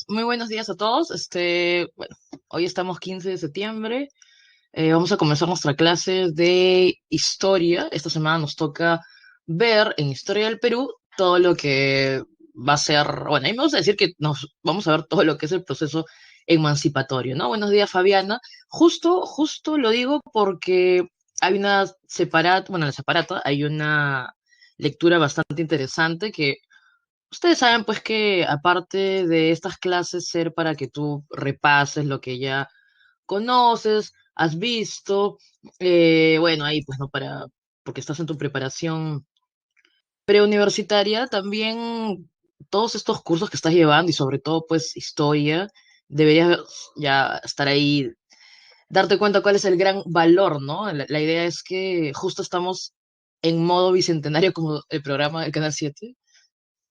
muy buenos días a todos. Bueno, hoy estamos 15 de septiembre. Vamos a comenzar nuestra clase de historia. Esta semana nos toca ver en Historia del Perú todo lo que va a ser, bueno, a mí me gusta decir que nos vamos a ver todo lo que es el proceso emancipatorio, ¿no? Buenos días, Fabiana. Justo lo digo porque hay una separata, bueno, en la separata hay una lectura bastante interesante que ustedes saben pues que aparte de estas clases ser para que tú repases lo que ya conoces, has visto, bueno, ahí pues no para, porque estás en tu preparación preuniversitaria, también todos estos cursos que estás llevando y sobre todo pues historia, deberías ya estar ahí, darte cuenta cuál es el gran valor, ¿no? La idea es que justo estamos en modo bicentenario como el programa del Canal 7.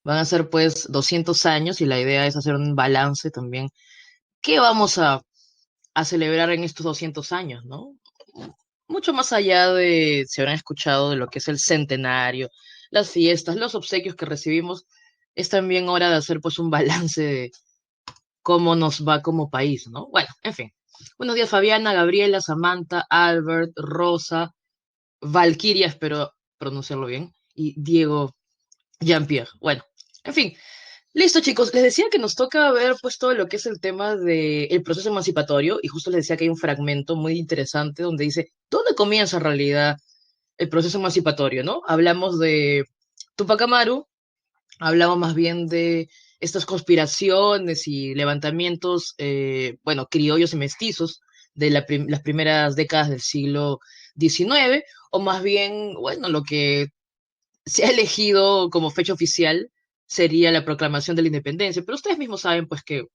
Van a ser pues 200 años y la idea es hacer un balance también. ¿Qué vamos a celebrar en estos 200 años, no? Mucho más allá de, si habrán escuchado, de lo que es el centenario, las fiestas, los obsequios que recibimos, es también hora de hacer pues un balance de cómo nos va como país, ¿no? Bueno, en fin. Buenos días, Fabiana, Gabriela, Samantha, Albert, Rosa, Valkyria, espero pronunciarlo bien, y Diego Jean-Pierre. Bueno, en fin. Listo, chicos. Les decía que nos toca ver pues todo lo que es el tema del proceso emancipatorio y justo les decía que hay un fragmento muy interesante donde dice, ¿dónde comienza en realidad el proceso emancipatorio, no? Hablamos de Tupac Amaru, hablamos más bien de estas conspiraciones y levantamientos, bueno, criollos y mestizos de las primeras décadas del siglo XIX, o más bien, bueno, lo que se ha elegido como fecha oficial sería la proclamación de la independencia, pero ustedes mismos saben pues que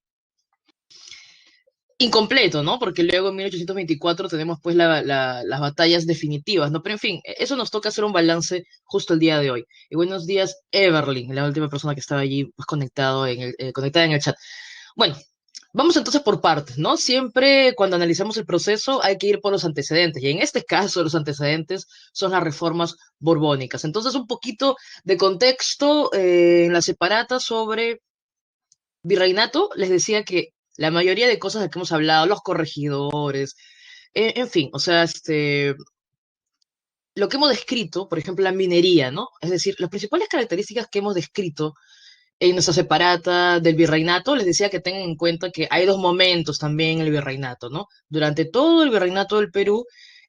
incompleto, ¿no? Porque luego en 1824 tenemos pues las batallas definitivas, ¿no? Pero en fin, eso nos toca hacer un balance justo el día de hoy. Y buenos días, Everlyn, la última persona que estaba allí pues conectada en el chat. Bueno, vamos entonces por partes, ¿no? Siempre cuando analizamos el proceso hay que ir por los antecedentes, y en este caso los antecedentes son las reformas borbónicas. Entonces, un poquito de contexto en la separata sobre virreinato, les decía que la mayoría de cosas de que hemos hablado, los corregidores, en fin, o sea, lo que hemos descrito, por ejemplo, la minería, ¿no? Es decir, las principales características que hemos descrito en nuestra separata del virreinato, les decía que tengan en cuenta que hay dos momentos también en el virreinato, ¿no? Durante todo el virreinato del Perú,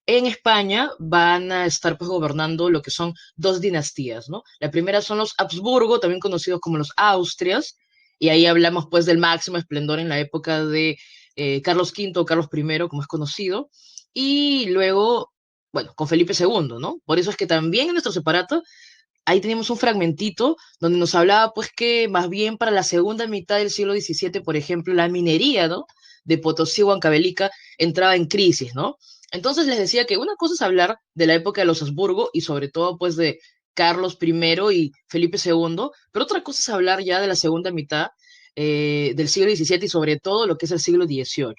en España van a estar pues gobernando lo que son dos dinastías, ¿no? La primera son los Habsburgo, también conocidos como los Austrias, y ahí hablamos pues del máximo esplendor en la época de Carlos V o Carlos I, como es conocido, y luego, bueno, con Felipe II, ¿no? Por eso es que también en nuestro separato ahí teníamos un fragmentito donde nos hablaba pues que más bien para la segunda mitad del siglo XVII, por ejemplo, la minería, ¿no? De Potosí, Huancavelica, entraba en crisis, ¿no? Entonces les decía que una cosa es hablar de la época de los Habsburgo y sobre todo pues de Carlos I y Felipe II, pero otra cosa es hablar ya de la segunda mitad del siglo XVII y sobre todo lo que es el siglo XVIII.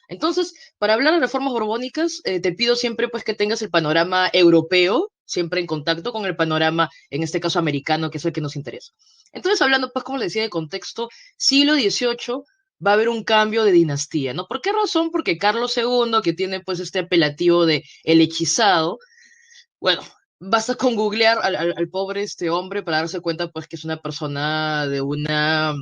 Entonces, para hablar de reformas borbónicas, te pido siempre pues que tengas el panorama europeo, siempre en contacto con el panorama, en este caso americano, que es el que nos interesa. Entonces, hablando pues, como les decía, de contexto, siglo XVIII va a haber un cambio de dinastía, ¿no? ¿Por qué razón? Porque Carlos II, que tiene pues este apelativo de el hechizado, bueno, basta con googlear al pobre este hombre para darse cuenta pues que es una persona de una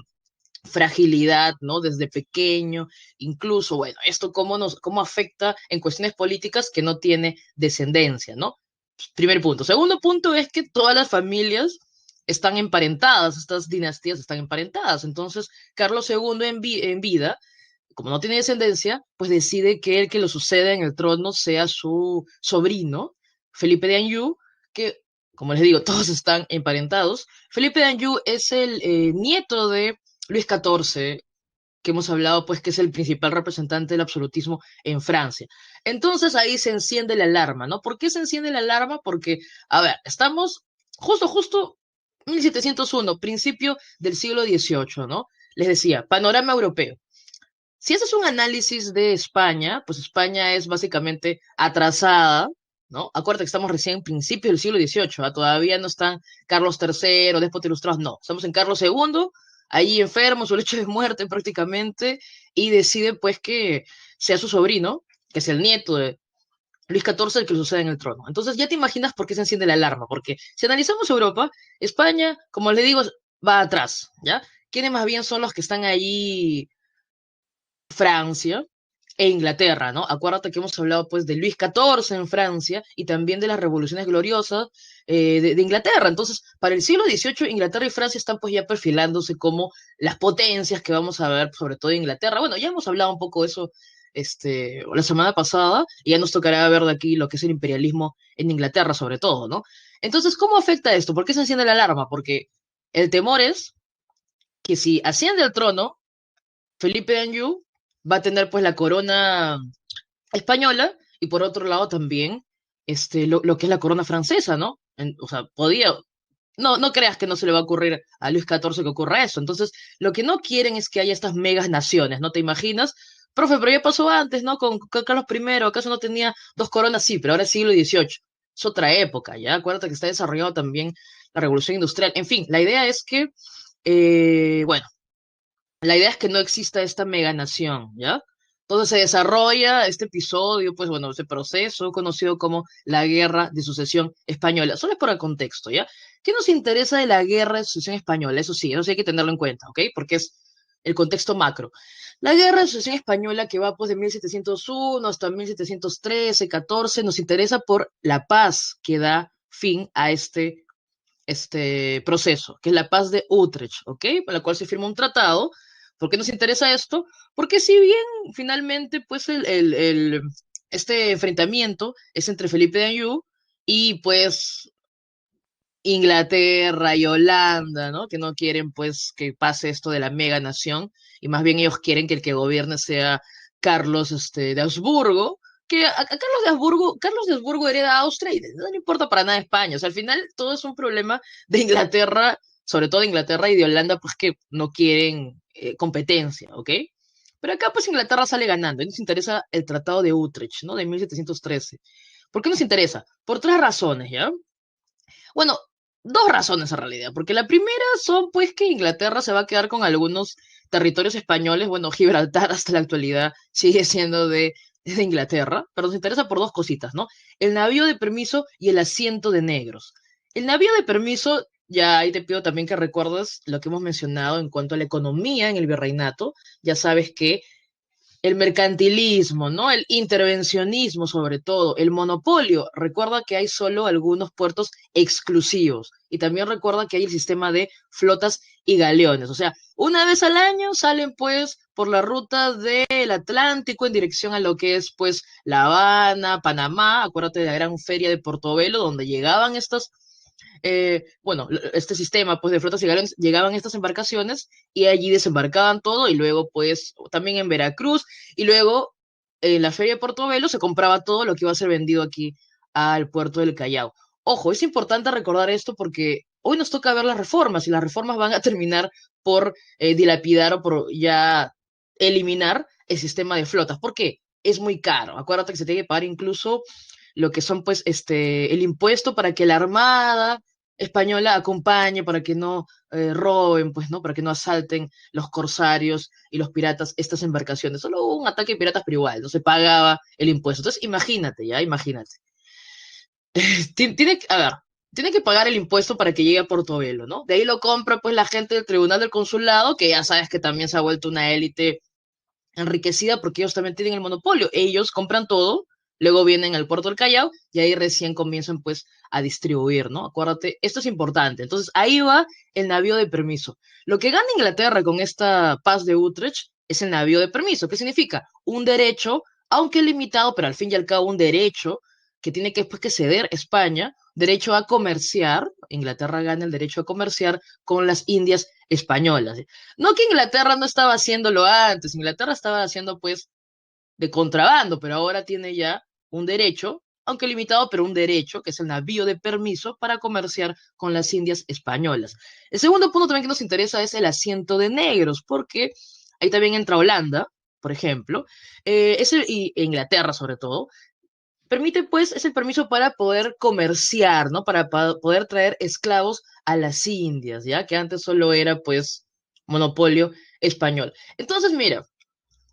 fragilidad, ¿no? Desde pequeño, incluso, bueno, esto cómo afecta en cuestiones políticas que no tiene descendencia, ¿no? Primer punto. Segundo punto es que todas las familias están emparentadas, estas dinastías están emparentadas. Entonces, Carlos II en vida, como no tiene descendencia, pues decide que el que lo suceda en el trono sea su sobrino, Felipe de Anjou, que, como les digo, todos están emparentados. Felipe de Anjou es el nieto de Luis XIV, que hemos hablado, pues que es el principal representante del absolutismo en Francia. Entonces ahí se enciende la alarma, ¿no? ¿Por qué se enciende la alarma? Porque, a ver, estamos justo 1701, principio del siglo XVIII, ¿no? Les decía, panorama europeo. Si haces un análisis de España, pues España es básicamente atrasada, ¿no? Acuérdate que estamos recién en principios del siglo XVIII, ¿ah? Todavía no están Carlos III, Déspota Ilustrados, no. Estamos en Carlos II, ahí enfermo, su lecho de muerte prácticamente, y decide pues que sea su sobrino, que es el nieto de Luis XIV, el que le sucede en el trono. Entonces ya te imaginas por qué se enciende la alarma, porque si analizamos Europa, España, como le digo, va atrás, ¿ya? ¿Quiénes más bien son los que están ahí? Francia e Inglaterra, ¿no? Acuérdate que hemos hablado pues de Luis XIV en Francia y también de las revoluciones gloriosas de Inglaterra. Entonces, para el siglo XVIII, Inglaterra y Francia están pues ya perfilándose como las potencias que vamos a ver, sobre todo en Inglaterra. Bueno, ya hemos hablado un poco de eso la semana pasada y ya nos tocará ver de aquí lo que es el imperialismo en Inglaterra, sobre todo, ¿no? Entonces, ¿cómo afecta esto? ¿Por qué se enciende la alarma? Porque el temor es que si asciende al trono, Felipe Anjou va a tener pues la corona española y por otro lado también lo que es la corona francesa, ¿no? O sea, podía, no creas que no se le va a ocurrir a Luis XIV que ocurra eso. Entonces, lo que no quieren es que haya estas megas naciones, ¿no te imaginas? Profe, pero ya pasó antes, ¿no? Con Carlos I, ¿acaso no tenía dos coronas? Sí, pero ahora es siglo XVIII. Es otra época, ¿ya? Acuérdate que está desarrollado también la revolución industrial. En fin, la idea es que, bueno, la idea es que no exista esta meganación, ¿ya? Entonces se desarrolla este episodio, pues bueno, este proceso conocido como la Guerra de Sucesión Española. Solo es por el contexto, ¿ya? ¿Qué nos interesa de la Guerra de Sucesión Española? Eso sí hay que tenerlo en cuenta, ¿ok? Porque es el contexto macro. La Guerra de Sucesión Española, que va pues de 1701 hasta 1713, 14, nos interesa por la paz que da fin a este proceso, que es la paz de Utrecht, ¿ok? Por la cual se firma un tratado. ¿Por qué nos interesa esto? Porque si bien finalmente, pues, este enfrentamiento es entre Felipe de Anjou y, pues, Inglaterra y Holanda, ¿no? Que no quieren, pues, que pase esto de la mega nación, y más bien ellos quieren que el que gobierne sea Carlos, de Habsburgo, que a Carlos de Habsburgo hereda Austria y no le importa para nada España. O sea, al final todo es un problema de Inglaterra, sobre todo de Inglaterra y de Holanda, pues que no quieren competencia, ¿ok? Pero acá, pues, Inglaterra sale ganando. Y nos interesa el Tratado de Utrecht, ¿no? De 1713. ¿Por qué nos interesa? Por tres razones, ¿ya? Bueno, dos razones en realidad, porque la primera son pues que Inglaterra se va a quedar con algunos territorios españoles, bueno, Gibraltar hasta la actualidad sigue siendo de Inglaterra, pero nos interesa por dos cositas, ¿no? El navío de permiso y el asiento de negros. El navío de permiso, ya ahí te pido también que recuerdes lo que hemos mencionado en cuanto a la economía en el virreinato, ya sabes que el mercantilismo, ¿no? El intervencionismo sobre todo, el monopolio. Recuerda que hay solo algunos puertos exclusivos y también recuerda que hay el sistema de flotas y galeones. O sea, una vez al año salen pues por la ruta del Atlántico en dirección a lo que es pues La Habana, Panamá. Acuérdate de la gran feria de Portobelo donde llegaban estas bueno, este sistema pues de flotas y galeones, llegaban estas embarcaciones y allí desembarcaban todo y luego pues también en Veracruz y luego en la feria de Portobelo se compraba todo lo que iba a ser vendido aquí al puerto del Callao. Ojo, es importante recordar esto porque hoy nos toca ver las reformas y las reformas van a terminar por dilapidar o por ya eliminar el sistema de flotas. ¿Por qué? Es muy caro. Acuérdate que se tiene que pagar incluso lo que son pues el impuesto para que la armada española acompañe para que no roben, pues, ¿no? Para que no asalten los corsarios y los piratas estas embarcaciones. Solo hubo un ataque de piratas, pero igual, no se pagaba el impuesto. Entonces, imagínate, ya, imagínate. A ver, tiene que pagar el impuesto para que llegue a Portobelo, ¿no? De ahí lo compra, pues, la gente del Tribunal del Consulado, que ya sabes que también se ha vuelto una élite enriquecida porque ellos también tienen el monopolio. Ellos compran todo, luego vienen al puerto del Callao y ahí recién comienzan pues a distribuir, ¿no? Acuérdate, esto es importante. Entonces ahí va el navío de permiso. Lo que gana Inglaterra con esta paz de Utrecht es el navío de permiso. ¿Qué significa? Un derecho, aunque limitado, pero al fin y al cabo un derecho que tiene que, pues, que ceder España, derecho a comerciar, Inglaterra gana el derecho a comerciar con las Indias españolas. No que Inglaterra no estaba haciéndolo antes, Inglaterra estaba haciendo pues de contrabando, pero ahora tiene ya un derecho, aunque limitado, pero un derecho, que es el navío de permiso para comerciar con las Indias españolas. El segundo punto también que nos interesa es el asiento de negros, porque ahí también entra Holanda, por ejemplo, e Inglaterra sobre todo, permite, pues, es el permiso para poder comerciar, ¿no? Para poder traer esclavos a las Indias, ¿ya? Que antes solo era, pues, monopolio español. Entonces, mira,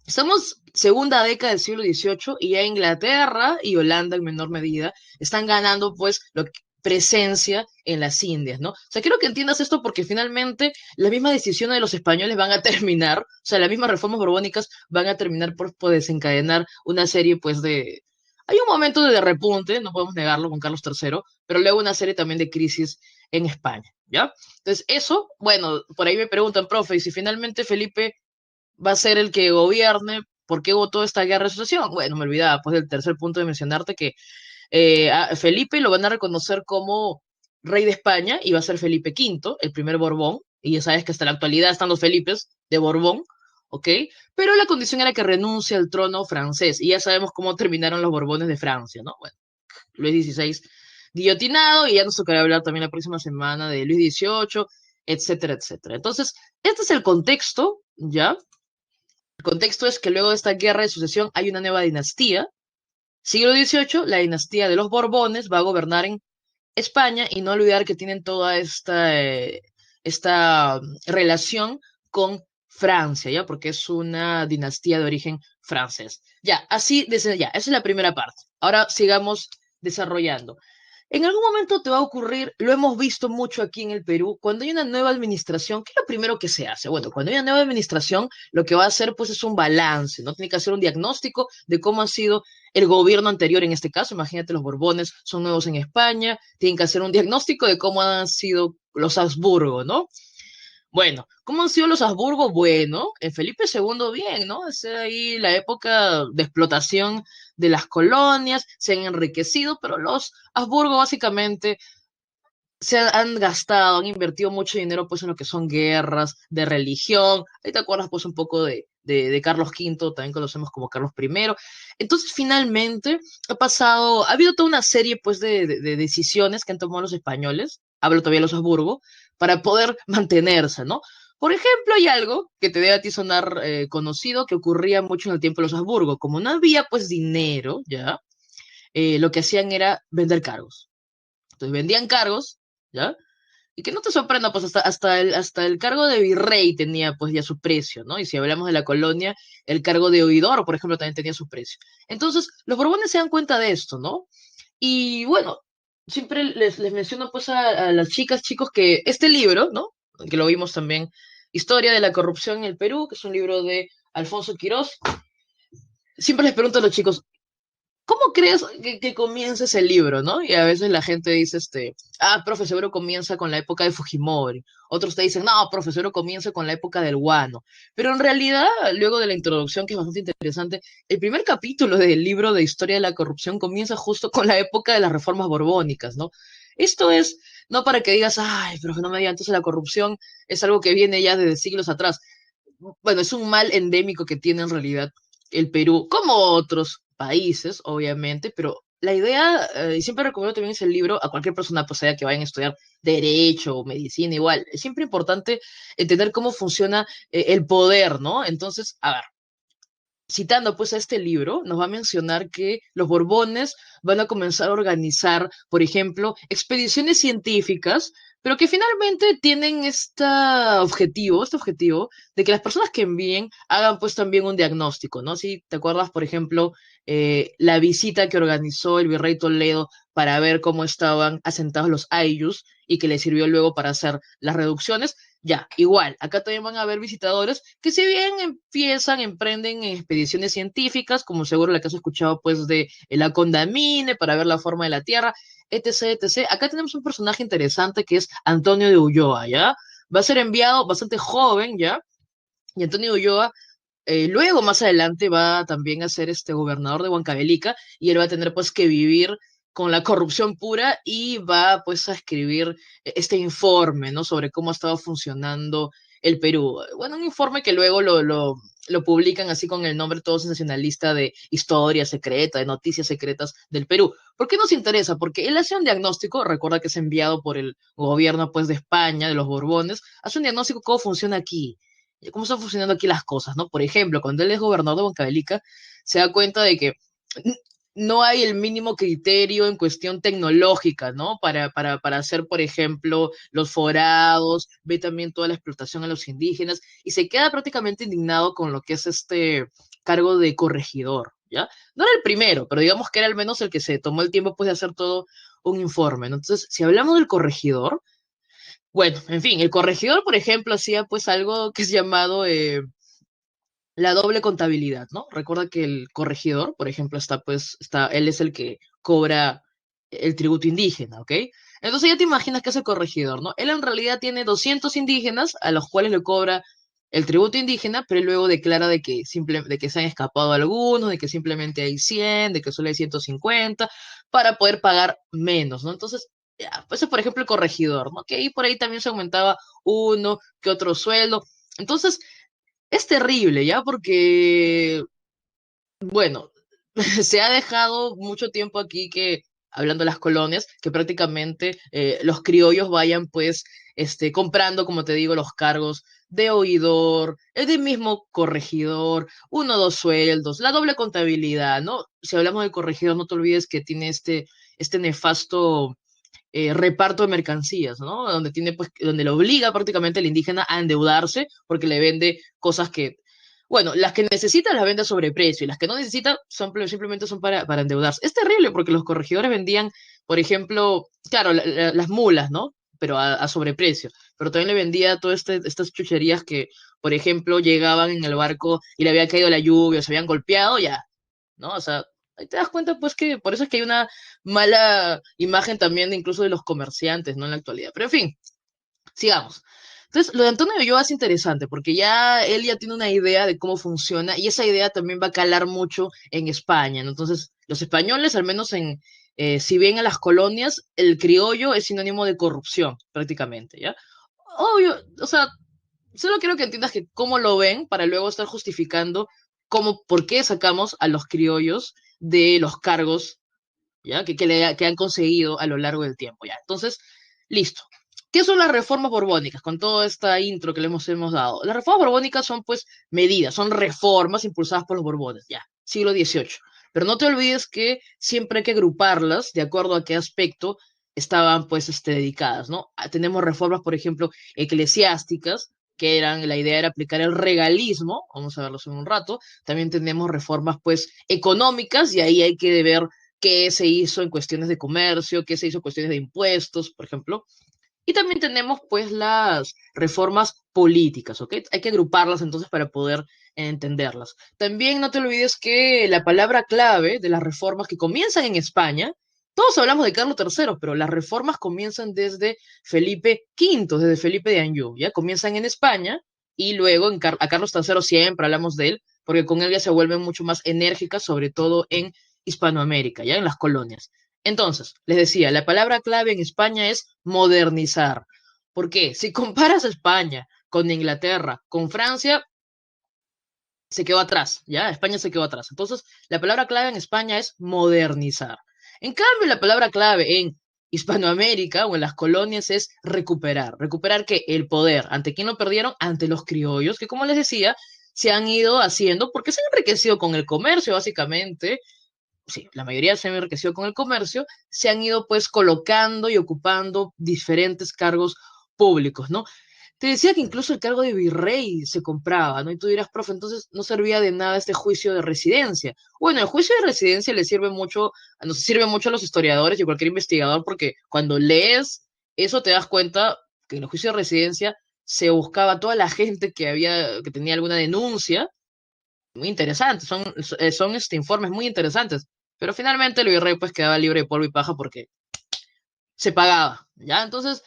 estamos segunda década del siglo XVIII y ya Inglaterra y Holanda en menor medida están ganando pues presencia en las Indias, ¿no? O sea, quiero que entiendas esto porque finalmente las mismas decisiones de los españoles van a terminar, o sea, las mismas reformas borbónicas van a terminar por desencadenar una serie pues de... Hay un momento de repunte, no podemos negarlo, con Carlos III, pero luego una serie también de crisis en España, ¿ya? Entonces, eso, bueno, por ahí me preguntan, profe, y si finalmente Felipe va a ser el que gobierne, ¿por qué votó esta guerra de sucesión? Bueno, me olvidaba pues del tercer punto de mencionarte que a Felipe lo van a reconocer como rey de España y va a ser Felipe V, el primer Borbón, y ya sabes que hasta la actualidad están los Felipes de Borbón, ¿ok? Pero la condición era que renuncie al trono francés, y ya sabemos cómo terminaron los Borbones de Francia, ¿no? Bueno, Luis XVI guillotinado, y ya nos tocará hablar también la próxima semana de Luis XVIII, etcétera, etcétera. Entonces, este es el contexto, ¿ya? El contexto es que luego de esta guerra de sucesión hay una nueva dinastía. Siglo XVIII, la dinastía de los Borbones va a gobernar en España y no olvidar que tienen toda esta relación con Francia, ¿ya? Porque es una dinastía de origen francés. Ya, así, desde ya, esa es la primera parte. Ahora sigamos desarrollando. En algún momento te va a ocurrir, lo hemos visto mucho aquí en el Perú, cuando hay una nueva administración, ¿qué es lo primero que se hace? Bueno, cuando hay una nueva administración, lo que va a hacer pues es un balance, ¿no? Tiene que hacer un diagnóstico de cómo ha sido el gobierno anterior en este caso. Imagínate, los Borbones son nuevos en España, tienen que hacer un diagnóstico de cómo han sido los Habsburgo, ¿no? Bueno, ¿cómo han sido los Habsburgo? Bueno, en Felipe II bien, ¿no? Es ahí la época de explotación de las colonias, se han enriquecido, pero los Habsburgo básicamente han gastado, han invertido mucho dinero pues en lo que son guerras de religión. Ahí te acuerdas pues un poco de Carlos V, también conocemos como Carlos I. Entonces finalmente ha habido toda una serie pues de decisiones que han tomado los españoles, hablo todavía de los Habsburgo, para poder mantenerse, ¿no? Por ejemplo, hay algo que te debe a ti sonar conocido, que ocurría mucho en el tiempo de los Habsburgo. Como no había pues dinero, ¿ya? Lo que hacían era vender cargos. Entonces vendían cargos, ¿ya? Y que no te sorprenda, pues hasta el cargo de virrey tenía pues ya su precio, ¿no? Y si hablamos de la colonia, el cargo de oidor, por ejemplo, también tenía su precio. Entonces, los Borbones se dan cuenta de esto, ¿no? Y bueno, siempre les menciono pues a las chicas, chicos, que este libro, ¿no? Que lo vimos también, Historia de la corrupción en el Perú, que es un libro de Alfonso Quirós, siempre les pregunto a los chicos, ¿cómo crees que comienza ese libro, no? Y a veces la gente dice, profe, seguro comienza con la época de Fujimori. Otros te dicen, no, profe, seguro comienza con la época del Guano. Pero en realidad, luego de la introducción, que es bastante interesante, el primer capítulo del libro de Historia de la Corrupción comienza justo con la época de las reformas borbónicas, ¿no? Esto es, no para que digas, ay, profe, no me digas, entonces la corrupción es algo que viene ya desde siglos atrás. Bueno, es un mal endémico que tiene en realidad el Perú, como otros países, obviamente, pero la idea, y siempre recomiendo también ese libro a cualquier persona, pues sea que vayan a estudiar derecho o medicina, igual, es siempre importante entender cómo funciona el poder, ¿no? Entonces, a ver, citando pues a este libro, nos va a mencionar que los Borbones van a comenzar a organizar, por ejemplo, expediciones científicas, pero que finalmente tienen este objetivo de que las personas que envíen hagan pues también un diagnóstico, ¿no? Si te acuerdas, por ejemplo, la visita que organizó el virrey Toledo para ver cómo estaban asentados los ayllus y que le sirvió luego para hacer las reducciones, ya, igual, acá también van a haber visitadores que si bien emprenden expediciones científicas, como seguro la que has escuchado pues de la Condamine para ver la forma de la Tierra, etc, etc. Acá tenemos un personaje interesante que es Antonio de Ulloa, ¿ya? Va a ser enviado bastante joven, ¿ya? Y Antonio de Ulloa luego, más adelante, va también a ser este gobernador de Huancavelica y él va a tener pues que vivir con la corrupción pura y va pues a escribir este informe, ¿no? Sobre cómo ha estado funcionando el Perú. Bueno, un informe que luego lo publican así con el nombre todo sensacionalista de historia secreta, de noticias secretas del Perú. ¿Por qué nos interesa? Porque él hace un diagnóstico, recuerda que es enviado por el gobierno pues de España, de los Borbones, hace un diagnóstico de cómo funciona aquí cómo están funcionando aquí las cosas, ¿no? Por ejemplo, cuando él es gobernador de Huancavelica, se da cuenta de que no hay el mínimo criterio en cuestión tecnológica, ¿no? Para hacer, por ejemplo, los forados, ve también toda la explotación a los indígenas y se queda prácticamente indignado con lo que es este cargo de corregidor, ¿ya? No era el primero, pero digamos que era al menos el que se tomó el tiempo pues de hacer todo un informe, ¿no? Entonces, si hablamos del corregidor, bueno, en fin, el corregidor, por ejemplo, hacía pues algo que es llamado la doble contabilidad, ¿no? Recuerda que el corregidor, por ejemplo, él es el que cobra el tributo indígena, ¿ok? Entonces ya te imaginas que es el corregidor, ¿no? Él en realidad tiene 200 indígenas a los cuales le cobra el tributo indígena, pero luego declara de que se han escapado algunos, de que simplemente hay 100, de que solo hay 150, para poder pagar menos, ¿no? Entonces, ya, pues es por ejemplo el corregidor, ¿no? Que ahí por ahí también se aumentaba uno que otro sueldo. Entonces, es terrible, ¿ya? Porque, bueno, se ha dejado mucho tiempo aquí que, hablando de las colonias, que prácticamente los criollos vayan pues comprando, como te digo, los cargos de oidor, el de mismo corregidor, uno o dos sueldos, la doble contabilidad, ¿no? Si hablamos de corregidor, no te olvides que tiene este nefasto reparto de mercancías, ¿no? Donde le obliga prácticamente al indígena a endeudarse porque le vende cosas que, bueno, las que necesita las vende a sobreprecio y las que no necesita simplemente son para endeudarse. Es terrible porque los corregidores vendían, por ejemplo, claro, las mulas, ¿no? Pero a sobreprecio. Pero también le vendía todas estas chucherías que, por ejemplo, llegaban en el barco y le había caído la lluvia, o se habían golpeado, ya, ¿no? O sea, ahí te das cuenta, pues, que por eso es que hay una mala imagen también incluso de los comerciantes, ¿no? En la actualidad. Pero en fin, sigamos. Entonces, lo de Antonio de Ulloa es interesante porque ya él ya tiene una idea de cómo funciona y esa idea también va a calar mucho en España, ¿no? Entonces, los españoles, al menos si bien a las colonias, el criollo es sinónimo de corrupción, prácticamente, ¿ya? Obvio, o sea, solo quiero que entiendas que cómo lo ven para luego estar justificando por qué sacamos a los criollos de los cargos, ¿ya? Que han conseguido a lo largo del tiempo, ¿ya? Entonces, listo. ¿Qué son las reformas borbónicas? Con toda esta intro que le hemos dado. Las reformas borbónicas son, pues, medidas, son reformas impulsadas por los Borbones, ya, siglo XVIII. Pero no te olvides que siempre hay que agruparlas de acuerdo a qué aspecto estaban, pues, dedicadas, ¿no? Tenemos reformas, por ejemplo, eclesiásticas, la idea era aplicar el regalismo, vamos a verlos en un rato. También tenemos reformas, pues, económicas, y ahí hay que ver qué se hizo en cuestiones de comercio, qué se hizo en cuestiones de impuestos, por ejemplo. Y también tenemos pues las reformas políticas, ¿ok? Hay que agruparlas entonces para poder entenderlas. También no te olvides que la palabra clave de las reformas que comienzan en España, todos hablamos de Carlos III, pero las reformas comienzan desde Felipe V, desde Felipe de Anjou, ¿ya? Comienzan en España y luego a Carlos III siempre hablamos de él, porque con él ya se vuelven mucho más enérgicas, sobre todo en Hispanoamérica, ¿ya? En las colonias. Entonces, les decía, la palabra clave en España es modernizar. ¿Por qué? Si comparas a España con Inglaterra, con Francia, se quedó atrás, ¿ya? España se quedó atrás. Entonces, la palabra clave en España es modernizar. En cambio, la palabra clave en Hispanoamérica o en las colonias es recuperar. ¿Recuperar qué? El poder. ¿Ante quién lo perdieron? Ante los criollos, que como les decía, se han ido haciendo porque se han enriquecido con el comercio, básicamente, sí, la mayoría se han enriquecido con el comercio, se han ido pues colocando y ocupando diferentes cargos públicos, ¿no? Te decía que incluso el cargo de virrey se compraba, ¿no? Y tú dirás, profe, entonces no servía de nada este juicio de residencia. Bueno, el juicio de residencia le sirve mucho, nos sirve mucho a los historiadores y a cualquier investigador porque cuando lees eso te das cuenta que en el juicio de residencia se buscaba a toda la gente que tenía alguna denuncia muy interesantes, son informes muy interesantes, pero finalmente el virrey pues quedaba libre de polvo y paja porque se pagaba, ¿ya? Entonces,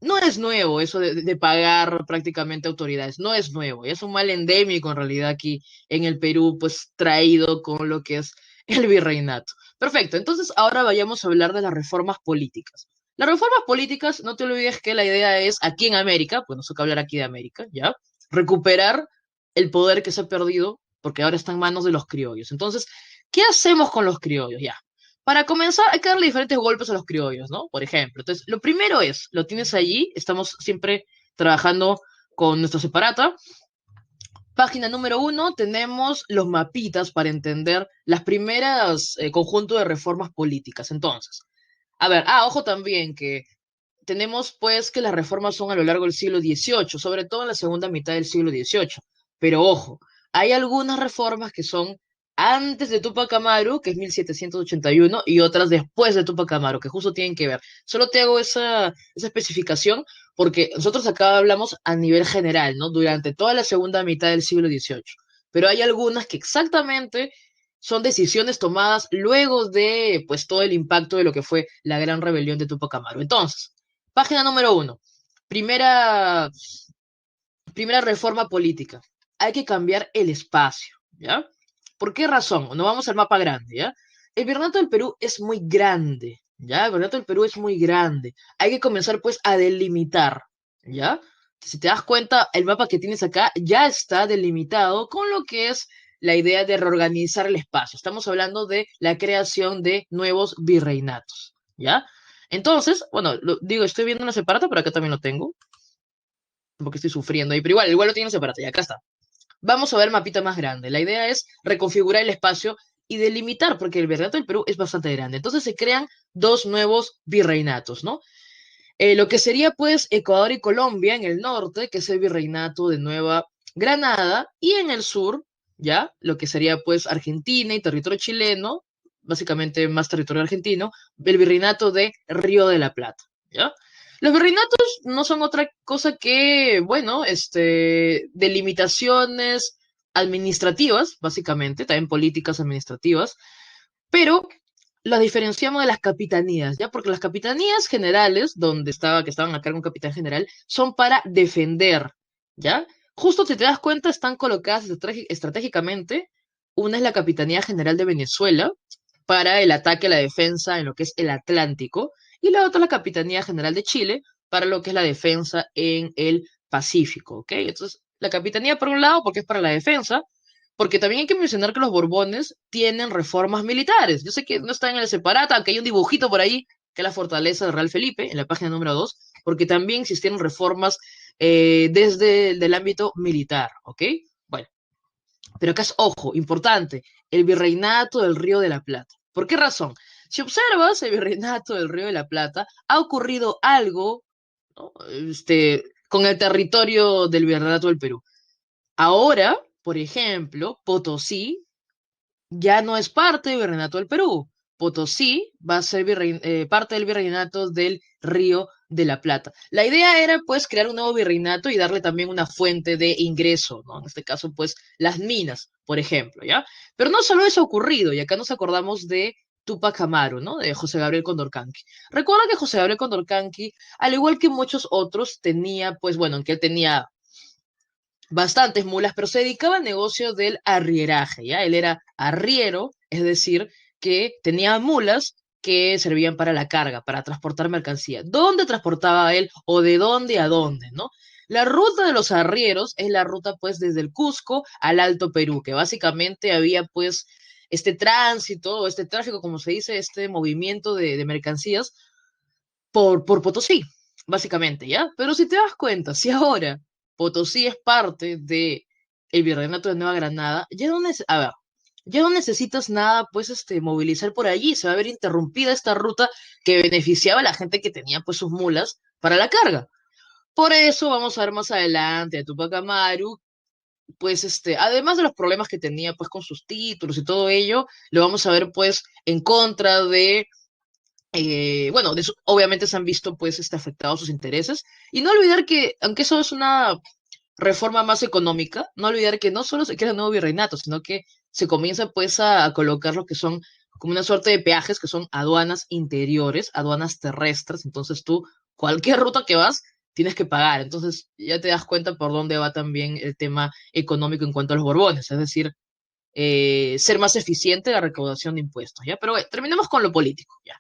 no es nuevo eso de pagar prácticamente autoridades, no es nuevo, es un mal endémico en realidad aquí en el Perú, pues traído con lo que es el virreinato. Perfecto, entonces ahora vayamos a hablar de las reformas políticas. Las reformas políticas, no te olvides que la idea es aquí en América, pues nos toca hablar aquí de América, ¿ya? Recuperar el poder que se ha perdido porque ahora está en manos de los criollos. Entonces, ¿qué hacemos con los criollos? Ya, para comenzar, hay que darle diferentes golpes a los criollos, ¿no? Por ejemplo, entonces, lo primero lo tienes allí, estamos siempre trabajando con nuestra separata, Página número 1, tenemos los mapitas para entender las primeras conjunto de reformas políticas. Entonces, a ver, ojo también que tenemos pues que las reformas son a lo largo del siglo XVIII, sobre todo en la segunda mitad del siglo XVIII. Pero ojo, hay algunas reformas que son antes de Tupac Amaru, que es 1781, y otras después de Tupac Amaru, que justo tienen que ver. Solo te hago esa especificación porque nosotros acá hablamos a nivel general, ¿no? Durante toda la segunda mitad del siglo XVIII. Pero hay algunas que exactamente son decisiones tomadas luego de pues todo el impacto de lo que fue la gran rebelión de Tupac Amaru. Entonces, página número 1. Primera, primera reforma política. Hay que cambiar el espacio, ¿ya? ¿Por qué razón? Nos vamos al mapa grande, ¿ya? El virreinato del Perú es muy grande, ¿ya? El virreinato del Perú es muy grande. Hay que comenzar, pues, a delimitar, ¿ya? Si te das cuenta, el mapa que tienes acá ya está delimitado con lo que es la idea de reorganizar el espacio. Estamos hablando de la creación de nuevos virreinatos, ¿ya? Entonces, bueno, digo, estoy viendo una separata, pero acá también lo tengo, porque estoy sufriendo ahí, pero igual lo tiene separata, y acá está. Vamos a ver el mapita más grande. La idea es reconfigurar el espacio y delimitar, porque el virreinato del Perú es bastante grande. Entonces se crean dos nuevos virreinatos, ¿no? Lo que sería pues Ecuador y Colombia en el norte, que es el virreinato de Nueva Granada, y en el sur, ¿ya? Lo que sería pues Argentina y territorio chileno, básicamente más territorio argentino, el virreinato de Río de la Plata, ¿ya? Los virreinatos no son otra cosa que, bueno, delimitaciones administrativas, básicamente, también políticas administrativas, pero las diferenciamos de las capitanías, ¿ya? Porque las capitanías generales, que estaban a cargo un capitán general, son para defender, ¿ya? Justo si te das cuenta, están colocadas estratégicamente. Una es la Capitanía General de Venezuela para el ataque a la defensa en lo que es el Atlántico, y la otra es la Capitanía General de Chile para lo que es la defensa en el Pacífico, ¿ok? Entonces, la Capitanía por un lado, porque es para la defensa, porque también hay que mencionar que los Borbones tienen reformas militares. Yo sé que no están en el separata, aunque hay un dibujito por ahí, que es la fortaleza del Real Felipe, en la página número 2, porque también existieron reformas desde el ámbito militar, ¿ok? Bueno, pero acá es, ojo, importante, el virreinato del Río de la Plata. ¿Por qué razón? Si observas el virreinato del Río de la Plata, ha ocurrido algo, ¿no? Con el territorio del virreinato del Perú. Ahora, por ejemplo, Potosí ya no es parte del virreinato del Perú. Potosí va a ser parte del virreinato del Río de la Plata. La idea era, pues, crear un nuevo virreinato y darle también una fuente de ingreso, ¿no? En este caso, pues, las minas, por ejemplo, ¿ya? Pero no solo eso ha ocurrido, y acá nos acordamos de Tupac Amaru, ¿no? De José Gabriel Condorcanqui. Recuerda que José Gabriel Condorcanqui, al igual que muchos otros, tenía, pues, bueno, aunque él tenía bastantes mulas, pero se dedicaba al negocio del arrieraje, ¿ya? Él era arriero, es decir, que tenía mulas que servían para la carga, para transportar mercancía. ¿Dónde transportaba él o de dónde a dónde, no? La ruta de los arrieros es la ruta, pues, desde el Cusco al Alto Perú, que básicamente había, pues, este tránsito, o este tráfico, como se dice, este movimiento de mercancías por Potosí, básicamente, ¿ya? Pero si te das cuenta, si ahora Potosí es parte de el Virreinato de Nueva Granada, a ver, ya no necesitas nada, pues, movilizar por allí, se va a ver interrumpida esta ruta que beneficiaba a la gente que tenía, pues, sus mulas para la carga. Por eso vamos a ver más adelante a Tupac Amaru, pues, además de los problemas que tenía, pues, con sus títulos y todo ello, lo vamos a ver, pues, en contra de bueno, obviamente se han visto pues afectados sus intereses. Y no olvidar que, aunque eso es una reforma más económica, no olvidar que no solo se crea un nuevo virreinato, sino que se comienza pues a colocar lo que son como una suerte de peajes, que son aduanas interiores, aduanas terrestres. Entonces tú, cualquier ruta que vas, tienes que pagar. Entonces ya te das cuenta por dónde va también el tema económico en cuanto a los Borbones, es decir, ser más eficiente la recaudación de impuestos, ¿ya? Pero bueno, terminemos con lo político, ¿ya?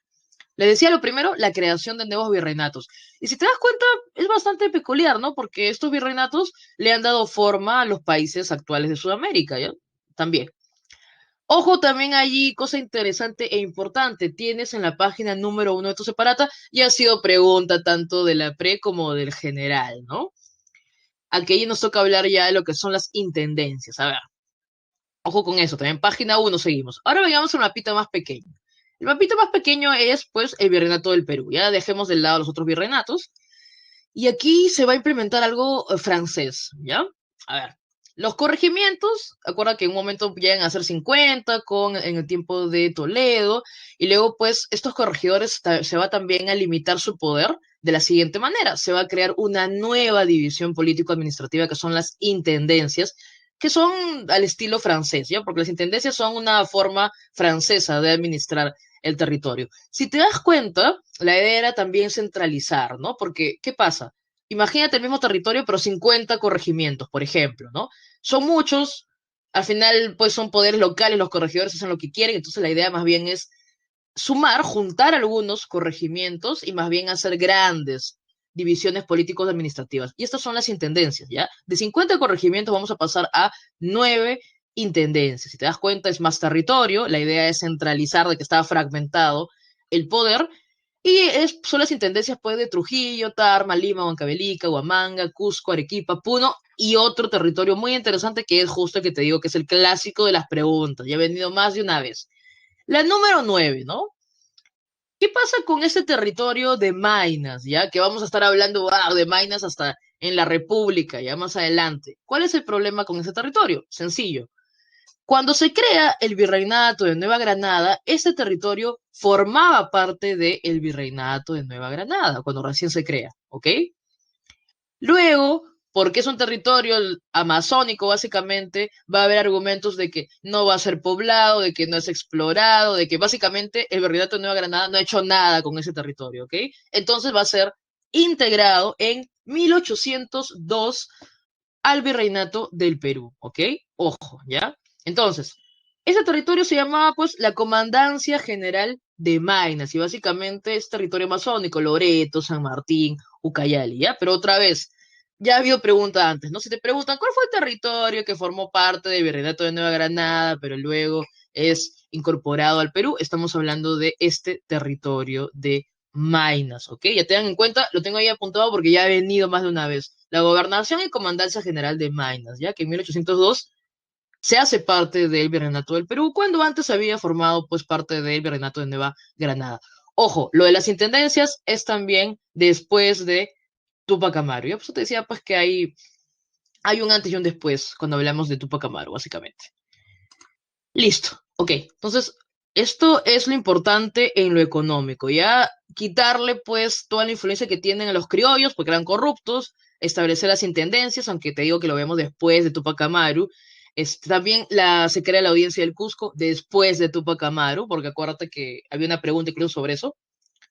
Les decía lo primero, la creación de nuevos virreinatos. Y si te das cuenta, es bastante peculiar, ¿no? Porque estos virreinatos le han dado forma a los países actuales de Sudamérica, ¿ya? También. Ojo, también allí, cosa interesante e importante, tienes en la página número 1 de tu separata, y ha sido pregunta tanto de la pre como del general, ¿no? aquí nos toca hablar ya de lo que son las intendencias. A ver, ojo con eso, también página 1 seguimos. Ahora veamos el mapita más pequeño. El mapita más pequeño es, pues, el virreinato del Perú. Ya dejemos de lado los otros virreinatos. Y aquí se va a implementar algo francés, ¿ya? A ver, los corregimientos, acuerda que en un momento llegan a ser 50 en el tiempo de Toledo, y luego pues estos corregidores se va también a limitar su poder de la siguiente manera, se va a crear una nueva división político-administrativa que son las intendencias, que son al estilo francés, ¿ya? Porque las intendencias son una forma francesa de administrar el territorio. Si te das cuenta, la idea era también centralizar, ¿no? Porque, ¿qué pasa? Imagínate el mismo territorio, pero 50 corregimientos, por ejemplo, ¿no? Son muchos, al final, pues son poderes locales, los corregidores hacen lo que quieren, entonces la idea más bien es sumar, juntar algunos corregimientos y más bien hacer grandes divisiones políticos administrativas. Y estas son las intendencias, ¿ya? De 50 corregimientos vamos a pasar a 9 intendencias. Si te das cuenta, es más territorio, la idea es centralizar de que estaba fragmentado el poder, y son las intendencias pues de Trujillo, Tarma, Lima, Huancavelica, Huamanga, Cusco, Arequipa, Puno y otro territorio muy interesante que es justo el que te digo que es el clásico de las preguntas. Ya he venido más de una vez. La número 9, ¿no? ¿Qué pasa con ese territorio de Maynas, ya? Que vamos a estar hablando de Maynas hasta en la República, ya más adelante. ¿Cuál es el problema con ese territorio? Sencillo. Cuando se crea el virreinato de Nueva Granada, ese territorio formaba parte del virreinato de Nueva Granada, cuando recién se crea, ¿ok? Luego, porque es un territorio amazónico, básicamente, va a haber argumentos de que no va a ser poblado, de que no es explorado, de que básicamente el Virreinato de Nueva Granada no ha hecho nada con ese territorio, ¿ok? Entonces va a ser integrado en 1802 al Virreinato del Perú, ¿ok? Ojo, ¿ya? Entonces, ese territorio se llamaba, pues, la Comandancia General de Maynas, y básicamente es territorio amazónico, Loreto, San Martín, Ucayali, ¿ya? Pero otra vez, ya había pregunta antes, ¿no? Si te preguntan, ¿cuál fue el territorio que formó parte del Virreinato de Nueva Granada, pero luego es incorporado al Perú? Estamos hablando de este territorio de Maynas, ¿ok? Ya tengan en cuenta, lo tengo ahí apuntado porque ya he venido más de una vez. La Gobernación y Comandancia General de Maynas, ya que en 1802 se hace parte del Virreinato del Perú, cuando antes había formado pues parte del Virreinato de Nueva Granada. Ojo, lo de las intendencias es también después de Tupac Amaru. Yo por eso te decía pues que hay un antes y un después cuando hablamos de Tupac Amaru, básicamente. Listo, ok. Entonces, esto es lo importante en lo económico, ya quitarle pues toda la influencia que tienen a los criollos, porque eran corruptos, establecer las intendencias, aunque te digo que lo vemos después de Tupac Amaru. También se crea la audiencia del Cusco después de Tupac Amaru, porque acuérdate que había una pregunta incluso sobre eso.